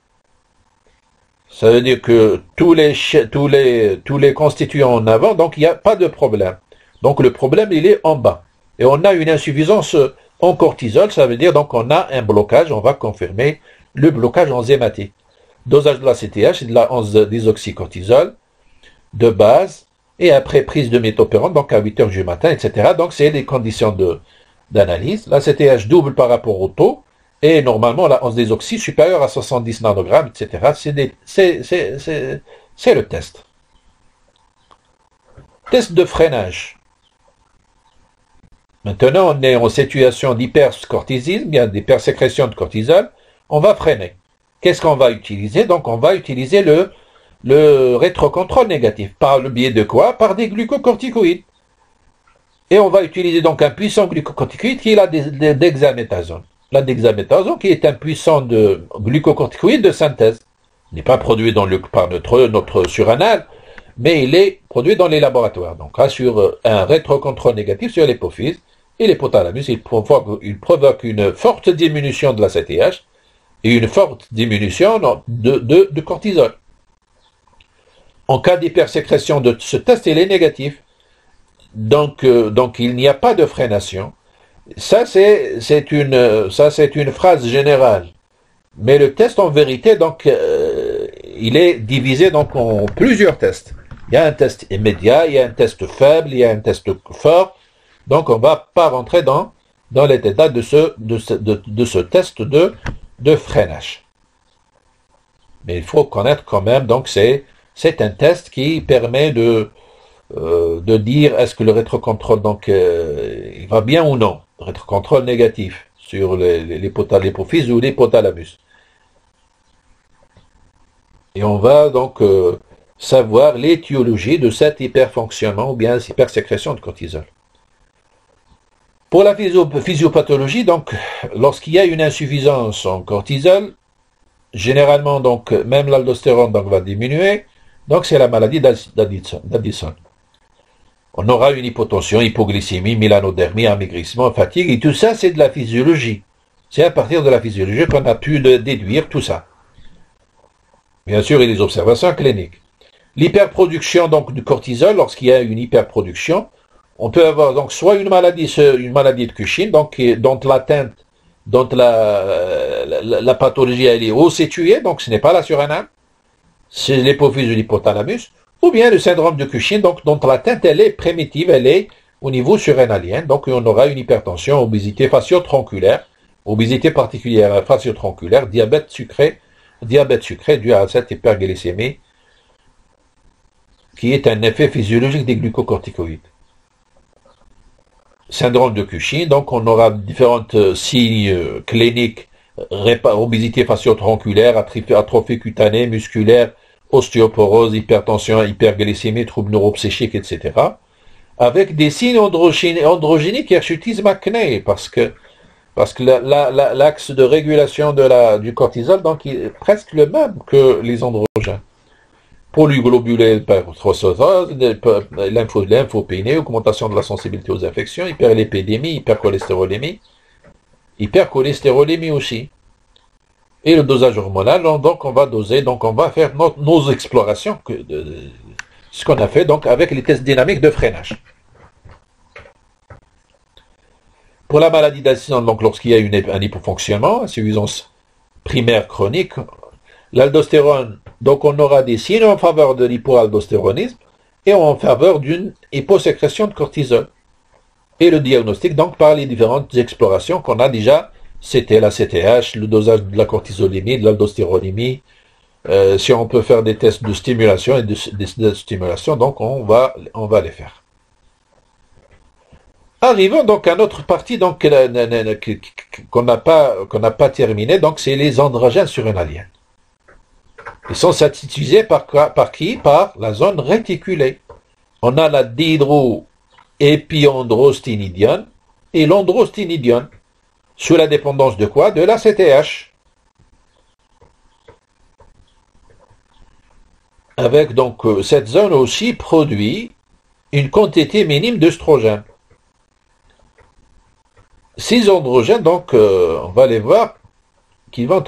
Ça veut dire que tous les constituants en avant, donc il n'y a pas de problème. Donc le problème il est en bas. Et on a une insuffisance en cortisol, ça veut dire donc on a un blocage, on va confirmer le blocage enzymatique. Dosage de la CTH et de la 11-désoxycortisol de base, et après prise de métopyrone, donc à 8 heures du matin, etc. Donc c'est les conditions d'analyse. La CTH double par rapport au taux, et normalement la 11-désoxy supérieure à 70 nanogrammes, etc. C'est le test. Test de freinage. Maintenant, on est en situation d'hypercortisisme, bien d'hypersécrétion de cortisol, on va freiner. Qu'est-ce qu'on va utiliser? Donc on va utiliser le rétrocontrôle négatif. Par le biais de quoi? Par des glucocorticoïdes. Et on va utiliser donc un puissant glucocorticoïde qui est la dexaméthasone. la dexaméthasone, qui est un puissant de glucocorticoïde de synthèse. Il n'est pas produit par notre suranal, mais il est produit dans les laboratoires. Donc, assure un rétrocontrôle négatif sur l'hypophyse et l'hypothalamus. Il provoque une forte diminution de la CTH et une forte diminution de cortisol. En cas d'hypersécrétion de ce test, il est négatif. Donc il n'y a pas de freination. Ça, c'est une phrase générale. Mais le test, en vérité, il est divisé donc en plusieurs tests. Il y a un test immédiat, il y a un test faible, il y a un test fort. Donc, on ne va pas rentrer dans les détails de ce test de freinage. Mais il faut connaître quand même, donc c'est un test qui permet de dire est-ce que le rétrocontrôle il va bien ou non. Rétrocontrôle négatif sur l'hypophyse ou l'hypothalamus. Et on va donc savoir l'étiologie de cet hyperfonctionnement ou bien hypersécrétion de cortisol. Pour la physiopathologie, donc, lorsqu'il y a une insuffisance en cortisol, généralement, donc, même l'aldostérone va diminuer. Donc, c'est la maladie d'Addison. On aura une hypotension, hypoglycémie, mélanodermie, amaigrissement, fatigue, et tout ça, c'est de la physiologie. C'est à partir de la physiologie qu'on a pu déduire tout ça. Bien sûr, il y a des observations cliniques. L'hyperproduction donc du cortisol, lorsqu'il y a une hyperproduction, on peut avoir donc soit une maladie de Cushing, donc dont la pathologie elle est haut située, donc ce n'est pas la surrénale, c'est l'hypophyse ou l'hypothalamus, ou bien le syndrome de Cushing, donc dont l'atteinte elle est primitive, elle est au niveau surrénalien, donc on aura une hypertension, obésité facio-tronculaire, obésité particulière facio-tronculaire, diabète sucré dû à cette hyperglycémie, qui est un effet physiologique des glucocorticoïdes. Syndrome de Cushing, donc on aura différents signes cliniques, obésité facio-tronculaire, atrophie cutanée, musculaire, ostéoporose, hypertension, hyperglycémie, troubles neuropsychiques, etc. Avec des signes androgéniques hirsutisme acné, parce que l'axe de régulation du cortisol, donc, il est presque le même que les androgènes. Polyglobulée hyperthrosodose, lymphopénie, augmentation de la sensibilité aux infections, hyperlipidémie, hypercholestérolémie aussi. Et le dosage hormonal, donc on va doser, donc on va faire nos explorations, ce qu'on a fait donc avec les tests dynamiques de freinage. Pour la maladie d'Addison, donc lorsqu'il y a un hypofonctionnement, insuffisance primaire chronique, l'aldostérone, donc on aura des signes en faveur de l'hypoaldostéronisme et en faveur d'une hyposécrétion de cortisol. Et le diagnostic, donc par les différentes explorations qu'on a déjà, c'était la CTH, le dosage de la cortisolémie, de l'aldostéronémie, si on peut faire des tests de stimulation et de stimulation, donc on va les faire. Arrivons donc à notre partie donc qu'on n'a pas terminée, donc c'est les androgènes surrénaliens. Ils sont synthétisés par qui? Par la zone réticulée. On a la dihydroépiandrostidione et l'androstidione. Sous la dépendance de quoi? De la CTH. Avec donc cette zone aussi produit une quantité minime d'œstrogène. Ces androgènes, donc, on va les voir, qui vont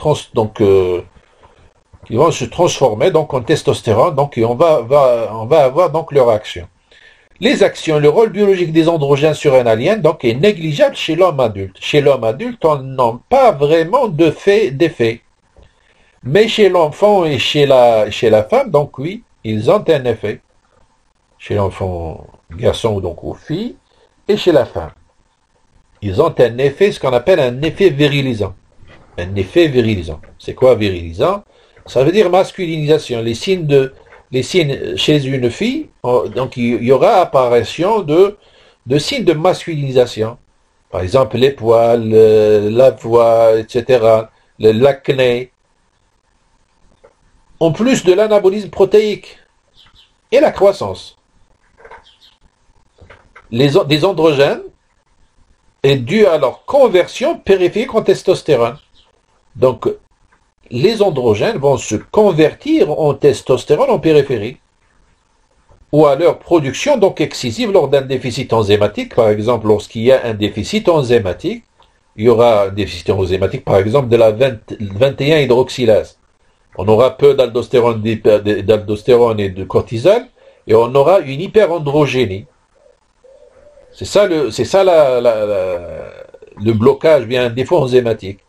se transformer donc en testostérone, donc et on va avoir donc leur action. Les actions, le rôle biologique des androgènes surrénaliens donc est négligeable chez l'homme adulte. Chez l'homme adulte, on n'a pas vraiment d'effet. Mais chez l'enfant et chez la femme, donc oui, ils ont un effet. Chez l'enfant garçon donc aux filles, et chez la femme. Ils ont un effet, ce qu'on appelle un effet virilisant. Un effet virilisant. C'est quoi virilisant? Ça veut dire masculinisation. Les signes chez une fille, donc il y aura apparition de signes de masculinisation. Par exemple, les poils, la voix, etc., l'acné. En plus de l'anabolisme protéique et la croissance. Des androgènes est due à leur conversion périphérique en testostérone. Donc, les androgènes vont se convertir en testostérone en périphérie, ou à leur production donc excessive lors d'un déficit enzymatique. Par exemple, lorsqu'il y a un déficit enzymatique, il y aura un déficit enzymatique, par exemple, de la 21 hydroxylase. On aura peu d'aldostérone et de cortisol, et on aura une hyperandrogénie. C'est ça le blocage, bien un défaut enzymatique.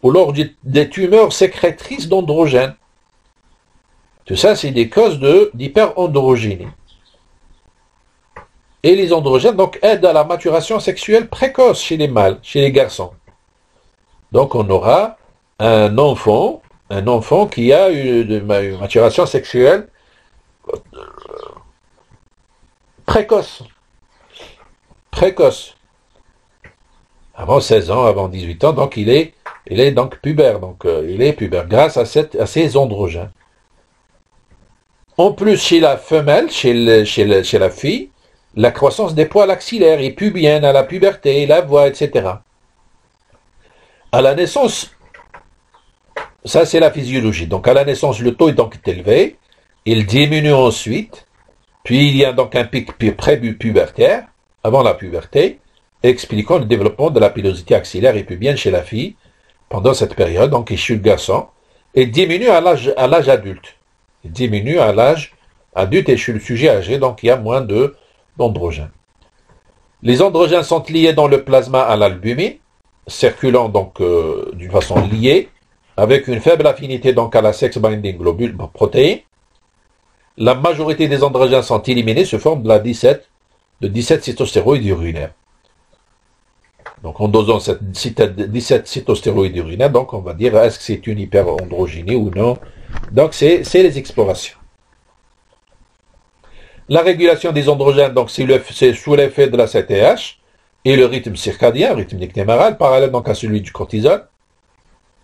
Ou lors des tumeurs sécrétrices d'androgènes. Tout ça, c'est des causes d'hyperandrogénie. Et les androgènes donc aident à la maturation sexuelle précoce chez les mâles, chez les garçons. Donc on aura un enfant qui a une maturation sexuelle précoce. Avant 16 ans, avant 18 ans, donc il est donc pubère, il est pubère grâce à ces androgènes. En plus, chez la femelle, chez la fille, la croissance des poils axillaires et pubiennes à la puberté, la voix, etc. À la naissance, ça c'est la physiologie. Donc à la naissance, le taux est donc élevé, il diminue ensuite, puis il y a donc un pic pré-pubertaire, avant la puberté, expliquant le développement de la pilosité axillaire et pubienne chez la fille pendant cette période, donc chez le garçon, et diminue à l'âge adulte. Il diminue à l'âge adulte et chez le sujet âgé, donc il y a moins d'androgènes. Les androgènes sont liés dans le plasma à l'albumine, circulant donc d'une façon liée, avec une faible affinité donc à la sex binding globule protéine. La majorité des androgènes sont éliminés sous forme de 17 cytostéroïdes urinaires. Donc en dosant 17 cytostéroïdes urinaires, donc on va dire est-ce que c'est une hyperandrogénie ou non. Donc c'est les explorations. La régulation des androgènes, donc c'est sous l'effet de la CTH et le rythme circadien, rythme nictémaral, parallèle donc à celui du cortisol.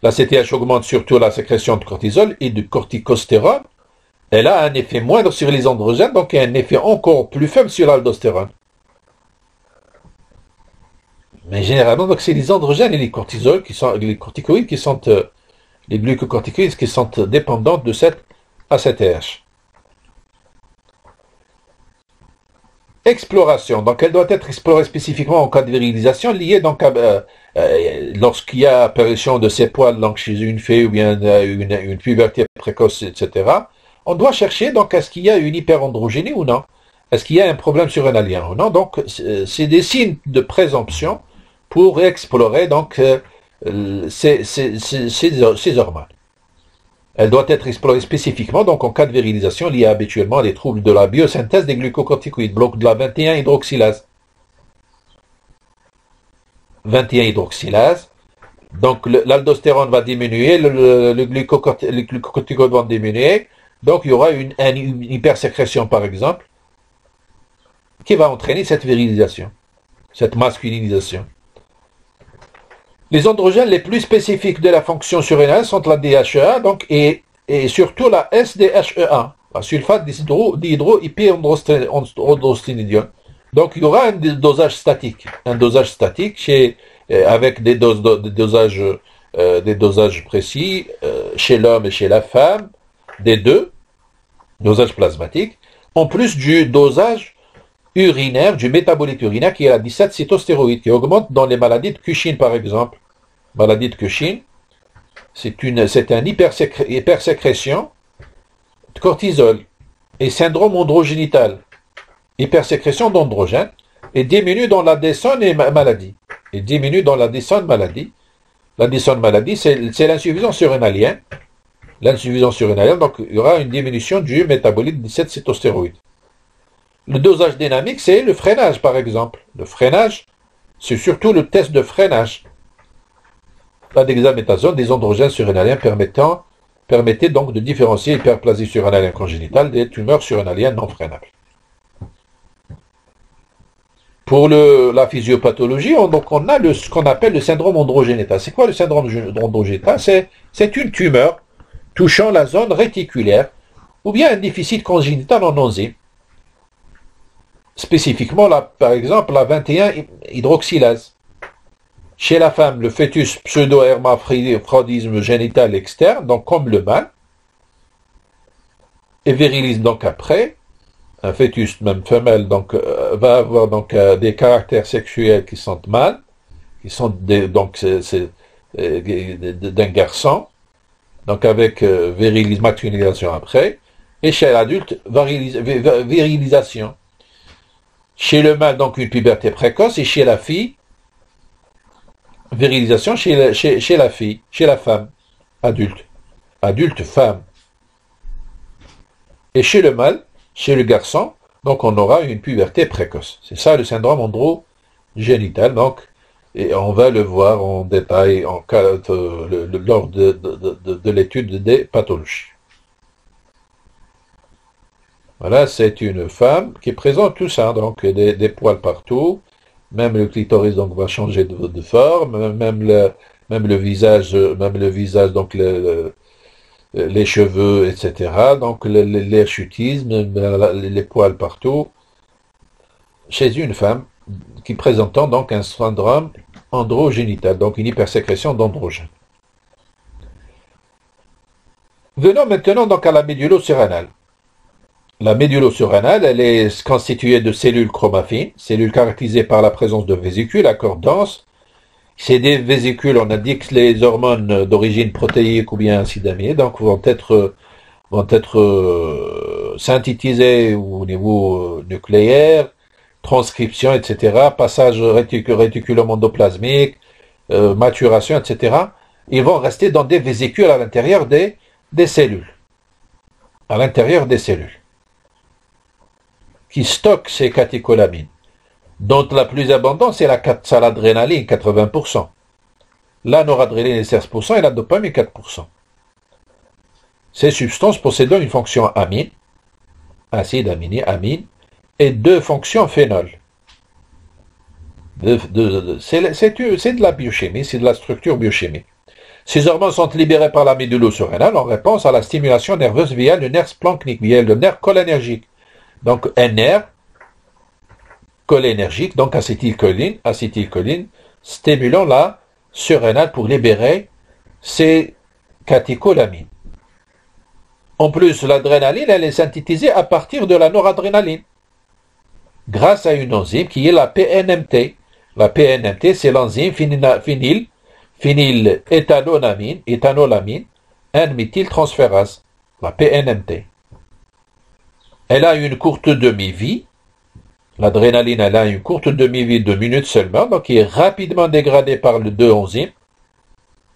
La CTH augmente surtout la sécrétion de cortisol et de corticostérone. Elle a un effet moindre sur les androgènes, donc un effet encore plus faible sur l'aldostérone. Mais généralement, donc c'est les androgènes et les cortisols les corticoïdes qui sont les glucocorticoïdes qui sont dépendantes de cette ACTH. Exploration. Donc elle doit être explorée spécifiquement en cas de virilisation liée donc lorsqu'il y a apparition de ces poils donc chez une fille ou bien une puberté précoce, etc. On doit chercher donc est-ce qu'il y a une hyperandrogénie ou non. Est-ce qu'il y a un problème surrénalien ou non. Donc c'est des signes de présomption pour explorer donc ces hormones. Elle doit être explorée spécifiquement donc en cas de virilisation liée habituellement à des troubles de la biosynthèse des glucocorticoïdes, bloc de la 21 hydroxylase. 21 hydroxylase. Donc l'aldostérone va diminuer, les glucocorticoïdes vont diminuer. Donc il y aura une hypersécrétion par exemple qui va entraîner cette virilisation, cette masculinisation. Les androgènes les plus spécifiques de la fonction surrénale sont la DHEA donc, et surtout la SDHEA, la sulfate d'hydrohyperandrostinédiol. Donc il y aura un dosage statique avec des dosages précis chez l'homme et chez la femme, des deux, dosage plasmatique, en plus du dosage urinaire, du métabolite urinaire qui est la 17 cytostéroïdes, qui augmente dans les maladies de Cushing par exemple. Maladie de Cushing, c'est une hypersécrétion de cortisol et syndrome androgénital, hypersécrétion d'androgène, et diminue dans la Addison maladie. L'Addison maladie, c'est l'insuffisance surrénalienne. L'insuffisance surrénalienne, donc il y aura une diminution du métabolite 17 cytostéroïdes. Le dosage dynamique, c'est le freinage, par exemple. Le freinage, c'est surtout le test de freinage. La dexaméthasone des androgènes surrénaliens permettait donc de différencier l'hyperplasie surrénalienne congénitale des tumeurs surrénaliennes non freinables. Pour la physiopathologie, on a ce qu'on appelle le syndrome androgénital. C'est quoi le syndrome androgénital? C'est une tumeur touchant la zone réticulaire ou bien un déficit congénital en enzymes. Spécifiquement, par exemple, la 21 hydroxylase. Chez la femme, le fœtus pseudo-hermaphrodisme génital externe, donc comme le mâle, et virilisme donc après. Un fœtus, même femelle, donc va avoir donc des caractères sexuels qui sont mâles, qui sont donc d'un garçon, donc avec virilisme, masculinisation après. Et chez l'adulte, virilisation. Chez le mâle, donc une puberté précoce, et chez la fille, virilisation chez la fille, chez la femme, adulte. Adulte, femme. Et chez le mâle, chez le garçon, donc on aura une puberté précoce. C'est ça le syndrome androgénital, donc, et on va le voir en détail lors de l'étude des pathologies. Voilà, c'est une femme qui présente tout ça, donc des poils partout, même le clitoris donc va changer de forme, même le visage, donc les cheveux, etc. Donc l'hirsutisme, les poils partout, chez une femme qui présentant donc un syndrome androgénital, donc une hypersécrétion d'androgène. Venons maintenant donc à la médulo-surrénale. La médulo-surrénale, elle est constituée de cellules chromaffines, cellules caractérisées par la présence de vésicules à corps dense. C'est des vésicules, on a dit que les hormones d'origine protéique ou bien acides aminés, donc vont être synthétisées au niveau nucléaire, transcription, etc., passage réticulum endoplasmique, maturation, etc. Ils vont rester dans des vésicules à l'intérieur des cellules. À l'intérieur des cellules. Qui stockent ces catécholamines, dont la plus abondante c'est l'adrénaline, 80%. La noradrénaline est 16% et la dopamine 4%. Ces substances possédant une fonction amine, acide aminé, amine, et deux fonctions phénol. C'est de la biochimie, c'est de la structure biochimique. Ces hormones sont libérées par la médulo-surrénale en réponse à la stimulation nerveuse via le nerf splanchnique, via le nerf cholinergique. Donc un nerf cholinergique, donc acétylcholine, stimulant la surrénale pour libérer ces catécholamines. En plus, l'adrénaline, elle est synthétisée à partir de la noradrénaline, grâce à une enzyme qui est la PNMT. La PNMT, c'est l'enzyme phényléthanolamine, N-méthyltransférase, la PNMT. Elle a une courte demi-vie. L'adrénaline, elle a une courte demi-vie de minutes seulement, donc qui est rapidement dégradée par les deux enzymes.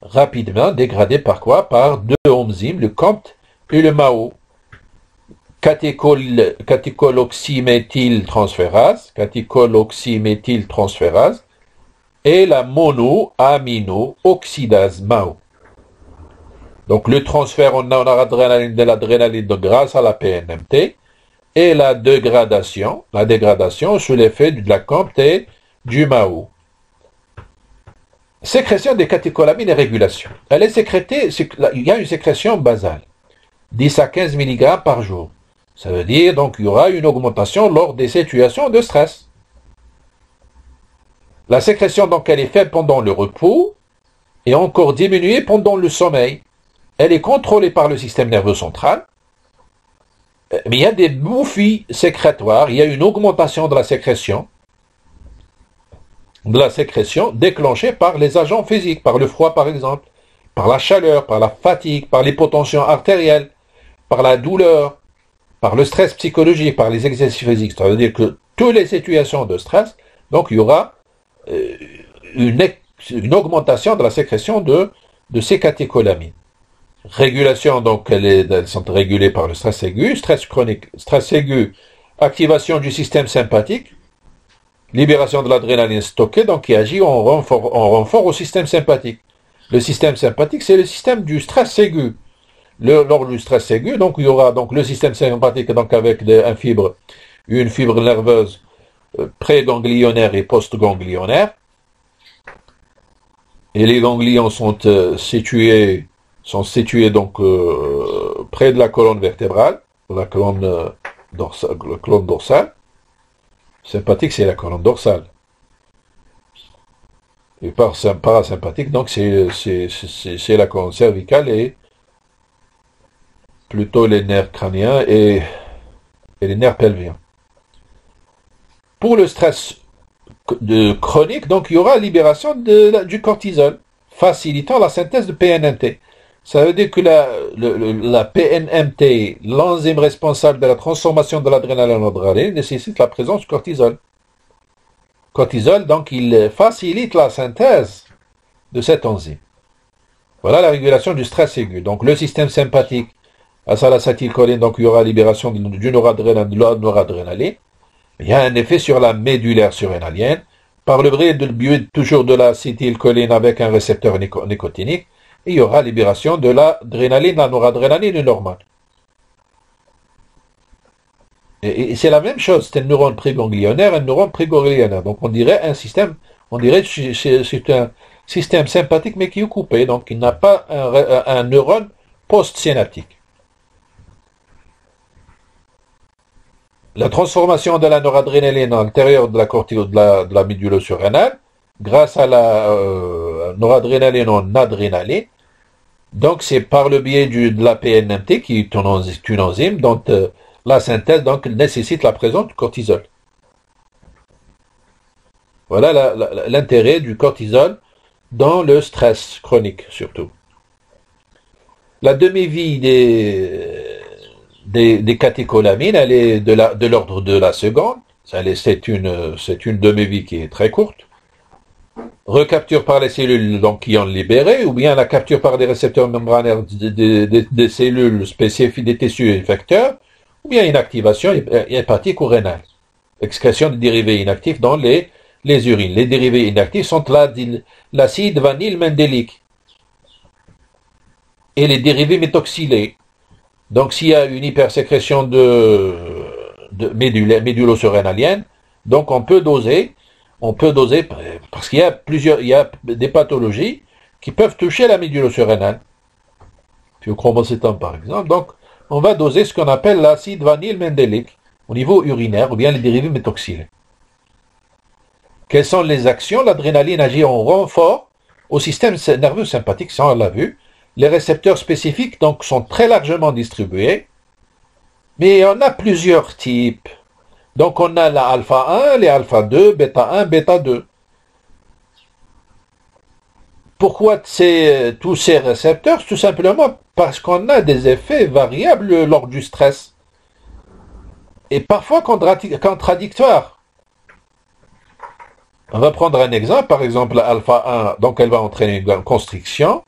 Rapidement dégradée par quoi? Par deux enzymes, le COMT et le MAO. Catecholoxyméthyltransférase et la monoaminooxydase MAO. Donc le transfert en noradrénaline de l'adrénaline grâce à la PNMT, et la dégradation sous l'effet de la COMT et du MAO. Sécrétion des catécholamines et régulation. Elle est sécrétée, il y a une sécrétion basale, 10 à 15 mg par jour. Ça veut dire donc qu'il y aura une augmentation lors des situations de stress. La sécrétion donc elle est faible pendant le repos et encore diminuée pendant le sommeil. Elle est contrôlée par le système nerveux central. Mais il y a des bouffées sécrétoires, il y a une augmentation de la sécrétion déclenchée par les agents physiques, par le froid par exemple, par la chaleur, par la fatigue, par l'hypotension artérielle, par la douleur, par le stress psychologique, par les exercices physiques. Ça veut dire que toutes les situations de stress, donc il y aura une augmentation de la sécrétion de ces catécholamines. Régulation, donc elles sont régulées par le stress aigu, stress chronique, stress aigu, activation du système sympathique, libération de l'adrénaline stockée, donc qui agit en renfort au système sympathique. Le système sympathique, c'est le système du stress aigu. Lors du stress aigu, donc il y aura donc le système sympathique donc avec une fibre nerveuse pré-ganglionnaire et post-ganglionnaire. Et les ganglions sont situés donc près de la colonne vertébrale, la colonne dorsale. Sympathique, c'est la colonne dorsale. Et parasympathique, donc c'est la colonne cervicale et plutôt les nerfs crâniens et les nerfs pelviens. Pour le stress chronique, donc il y aura libération du cortisol, facilitant la synthèse de PNMT. Ça veut dire que la PNMT, l'enzyme responsable de la transformation de l'adrénaline en noradrénaline, nécessite la présence du cortisol. Cortisol, donc, il facilite la synthèse de cette enzyme. Voilà la régulation du stress aigu. Donc, le système sympathique, à l'acétylcholine, donc il y aura libération du noradrénaline, de la noradrénaline. Il y a un effet sur la médullaire surrénalienne, par le biais toujours de l'acétylcholine avec un récepteur nicotinique, et il y aura libération de l'adrénaline, la noradrénaline, une hormone. Et c'est la même chose, c'est un neurone préganglionnaire, un neurone préganglionnaire. Donc on dirait que c'est un système sympathique mais qui est coupé, donc il n'a pas un neurone post-synaptique. La transformation de la noradrénaline à l'intérieur de la médulle surrénale, grâce à la noradrénaline en adrénaline, donc c'est par le biais de la PNMT qui est une enzyme dont la synthèse donc nécessite la présence du cortisol. Voilà l'intérêt du cortisol dans le stress chronique surtout. La demi-vie des catécholamines, elle est de l'ordre de la seconde. C'est une demi-vie qui est très courte. Recapture par les cellules donc, qui ont libéré, ou bien la capture par des récepteurs membranaires des cellules spécifiques des tissus effecteurs, ou bien une activation hépatique ou rénale. Excrétion de dérivés inactifs dans les urines. Les dérivés inactifs sont l'acide vanille-mendélique et les dérivés méthoxylés. Donc s'il y a une hypersécrétion de médullo-surrénalienne, donc on peut doser parce qu'il y a des pathologies qui peuvent toucher la médullo-surrénale. Puis au chromocétone par exemple. Donc on va doser ce qu'on appelle l'acide vanille-mendélique au niveau urinaire ou bien les dérivés méthoxylés. Quelles sont les actions? L'adrénaline agit en renfort au système nerveux sympathique, ça on l'a vu. Les récepteurs spécifiques donc sont très largement distribués, mais on a plusieurs types. Donc on a la alpha 1, les alpha 2, bêta 1, bêta 2. Pourquoi tous ces récepteurs? Tout simplement parce qu'on a des effets variables lors du stress et parfois contradictoires. On va prendre un exemple, par exemple alpha 1, donc elle va entraîner une constriction,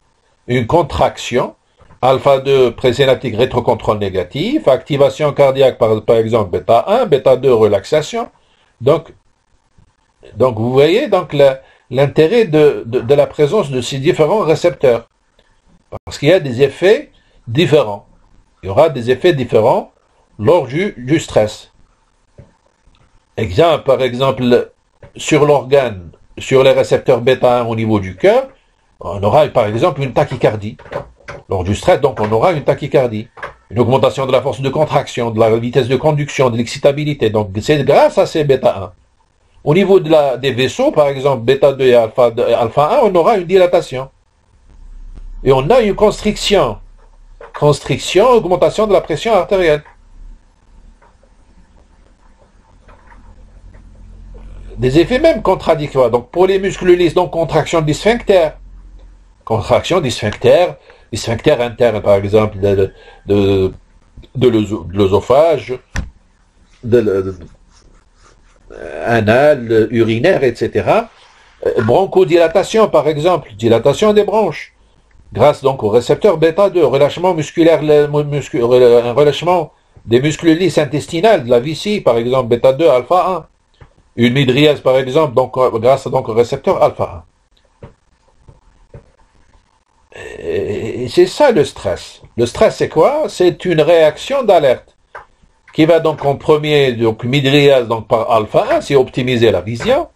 une contraction, alpha 2, présynaptique rétrocontrôle négatif, activation cardiaque par exemple bêta 1, bêta 2, relaxation. Donc vous voyez donc l'intérêt de la présence de ces différents récepteurs. Parce qu'il y a des effets différents. Il y aura des effets différents lors du stress. Exemple, par exemple, sur l'organe, sur les récepteurs bêta 1 au niveau du cœur, on aura par exemple une tachycardie. Lors du stress, donc, on aura une tachycardie. Une augmentation de la force de contraction, de la vitesse de conduction, de l'excitabilité. Donc, c'est grâce à ces bêta 1. Au niveau des vaisseaux, par exemple, bêta 2 et alpha 1, on aura une dilatation. Et on a une constriction. Constriction, augmentation de la pression artérielle. Des effets même contradictoires. Donc, pour les muscles lisses, donc, contraction du sphincter. Contraction du sphincter interne, par exemple, de l'œsophage, anal, urinaire, etc. Bronchodilatation, par exemple, dilatation des bronches, grâce donc au récepteur bêta 2, relâchement musculaire, un relâchement des muscles lisses intestinales, de la vessie, par exemple, bêta 2, alpha 1. Une midriase, par exemple, donc, grâce donc au récepteur alpha 1. Et c'est ça le stress. Le stress, c'est quoi? C'est une réaction d'alerte qui va donc en premier, donc midriase donc par alpha 1, c'est optimiser la vision.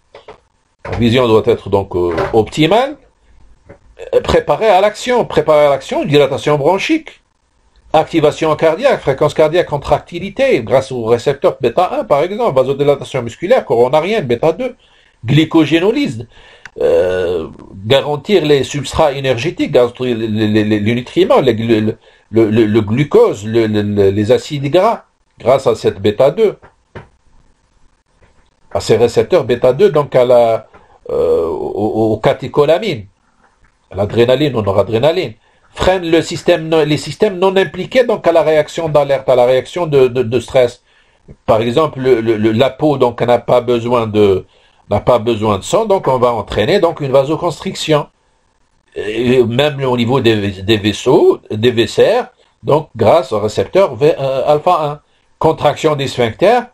La vision doit être donc optimale. Préparer à l'action, dilatation bronchique, activation cardiaque, fréquence cardiaque, contractilité, grâce au récepteur bêta 1 par exemple, vasodilatation musculaire, coronarienne, bêta 2, glycogénolyse. garantir les substrats énergétiques, garantir les nutriments, le glucose, les acides gras, grâce à cette bêta 2, à ces récepteurs bêta 2, donc aux catécholamines, à l'adrénaline ou noradrénaline, freine les systèmes non impliqués donc à la réaction d'alerte, à la réaction de stress. Par exemple, la peau donc n'a pas besoin de sang, donc on va entraîner donc une vasoconstriction. Et même au niveau des vaisseaux, des viscères, donc grâce au récepteur alpha 1. Contraction des sphincters,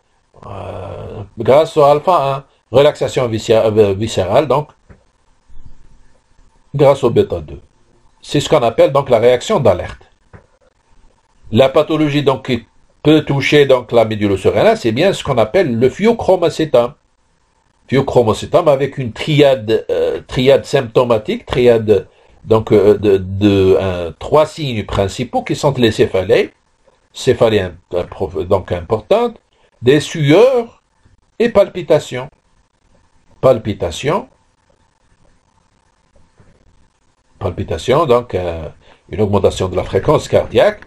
grâce au alpha 1. Relaxation viscérale, donc grâce au bêta 2. C'est ce qu'on appelle donc la réaction d'alerte. La pathologie donc qui peut toucher donc la médullo surrénale, c'est bien ce qu'on appelle le pheochromocytome. Pheochromocytome avec une triade symptomatique, triade donc trois signes principaux qui sont les céphalées donc importantes, des sueurs et palpitations. Palpitations, donc une augmentation de la fréquence cardiaque,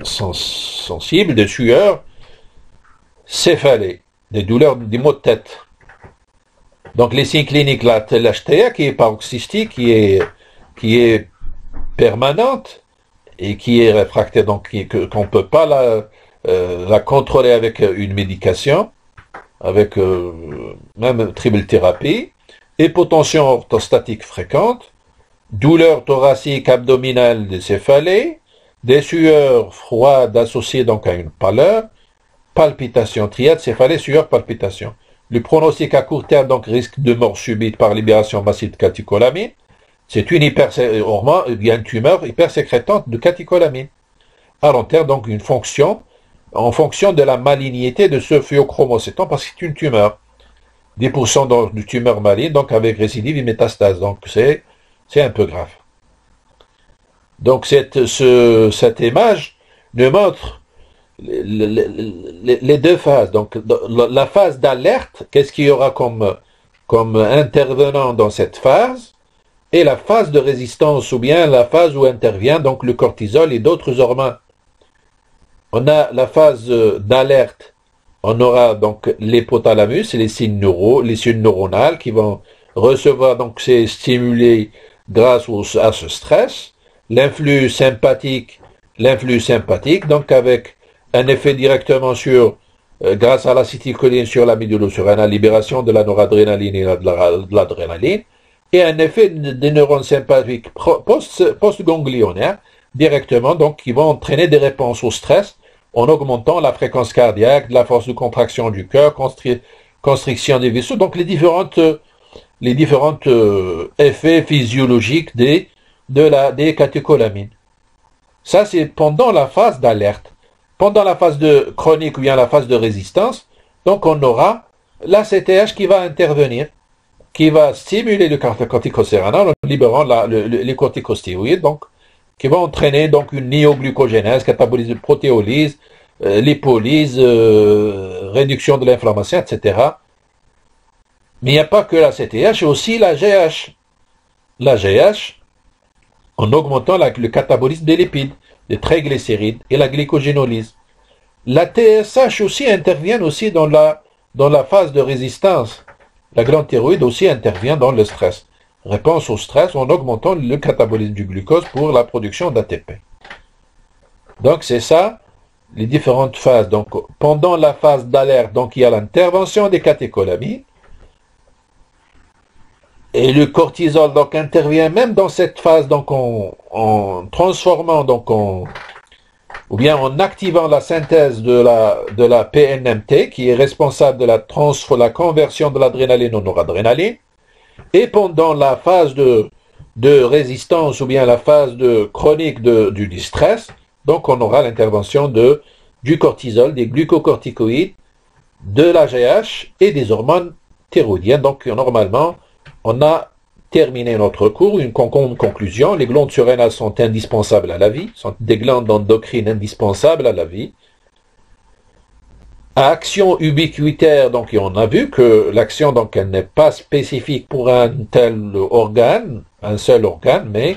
sensible, des sueurs, céphalées, des douleurs, des maux de tête. Donc les signes cliniques, la TLHTA qui est paroxystique, qui est permanente et qui est réfractaire, donc qu'on ne peut pas la contrôler avec une médication, avec même tribulthérapie, hypotension orthostatique fréquente, douleur thoracique abdominale des céphalées, des sueurs froides associées donc à une pâleur, palpitations, triade, céphalée, sueur, palpitation. Le pronostic à court terme, donc risque de mort subite par libération massive de catécholamine. C'est une tumeur hypersécrétante de catécholamine. À long terme, donc une fonction, en fonction de la malignité de ce phéochromocytome, parce que c'est une tumeur. 10% de tumeur maligne, donc avec récidive et métastase. Donc c'est un peu grave. Donc cette image nous montre les deux phases. Donc la phase d'alerte, qu'est-ce qu'il y aura comme intervenant dans cette phase, et la phase de résistance, ou bien la phase où intervient donc le cortisol et d'autres hormones. On a la phase d'alerte, on aura donc l'hypothalamus et les signes neuronales qui vont recevoir donc ces stimulés grâce à ce stress, l'influx sympathique, donc avec un effet directement grâce à l'acétylcholine sur la médullo surrénale, libération de la noradrénaline et de l'adrénaline, et un effet des neurones sympathiques post-ganglionnaires, directement, donc qui vont entraîner des réponses au stress, en augmentant la fréquence cardiaque, la force de contraction du cœur, constriction des vaisseaux, donc les différentes effets physiologiques des catécholamines. Ça, c'est pendant la phase d'alerte. Pendant la phase de chronique ou bien la phase de résistance, donc on aura l'ACTH qui va intervenir, qui va stimuler le corticocérénal en libérant les corticostéroïdes, donc qui va entraîner donc une néoglucogénèse, catabolisme de protéolyse, lipolyse, réduction de l'inflammation, etc. Mais il n'y a pas que la CTH, aussi la GH. La GH, en augmentant le catabolisme des lipides, des triglycérides et la glycogénolyse. La TSH aussi intervient aussi dans la phase de résistance. La glande thyroïde aussi intervient dans le stress. Réponse au stress en augmentant le catabolisme du glucose pour la production d'ATP. Donc c'est ça, les différentes phases. Donc pendant la phase d'alerte, donc il y a l'intervention des catécholamines. Et le cortisol donc intervient même dans cette phase, donc en transformant, donc ou bien en activant la synthèse de la PNMT qui est responsable de la conversion de l'adrénaline en noradrénaline. Et pendant la phase de résistance ou bien la phase chronique du stress, donc on aura l'intervention du cortisol, des glucocorticoïdes, de l'AGH et des hormones thyroïdiennes. Donc normalement, on a terminé notre cours. Une conclusion, les glandes surrénales sont indispensables à la vie, sont des glandes endocrines indispensables à la vie. action ubiquitaire, donc on a vu que l'action, donc, elle n'est pas spécifique pour un tel organe, un seul organe, mais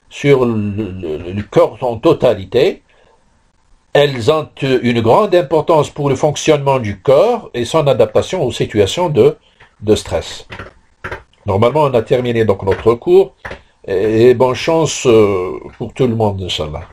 sur le corps en totalité. Elles ont une grande importance pour le fonctionnement du corps et son adaptation aux situations de stress. Normalement, on a terminé donc notre cours et bonne chance pour tout le monde, Inch'Allah.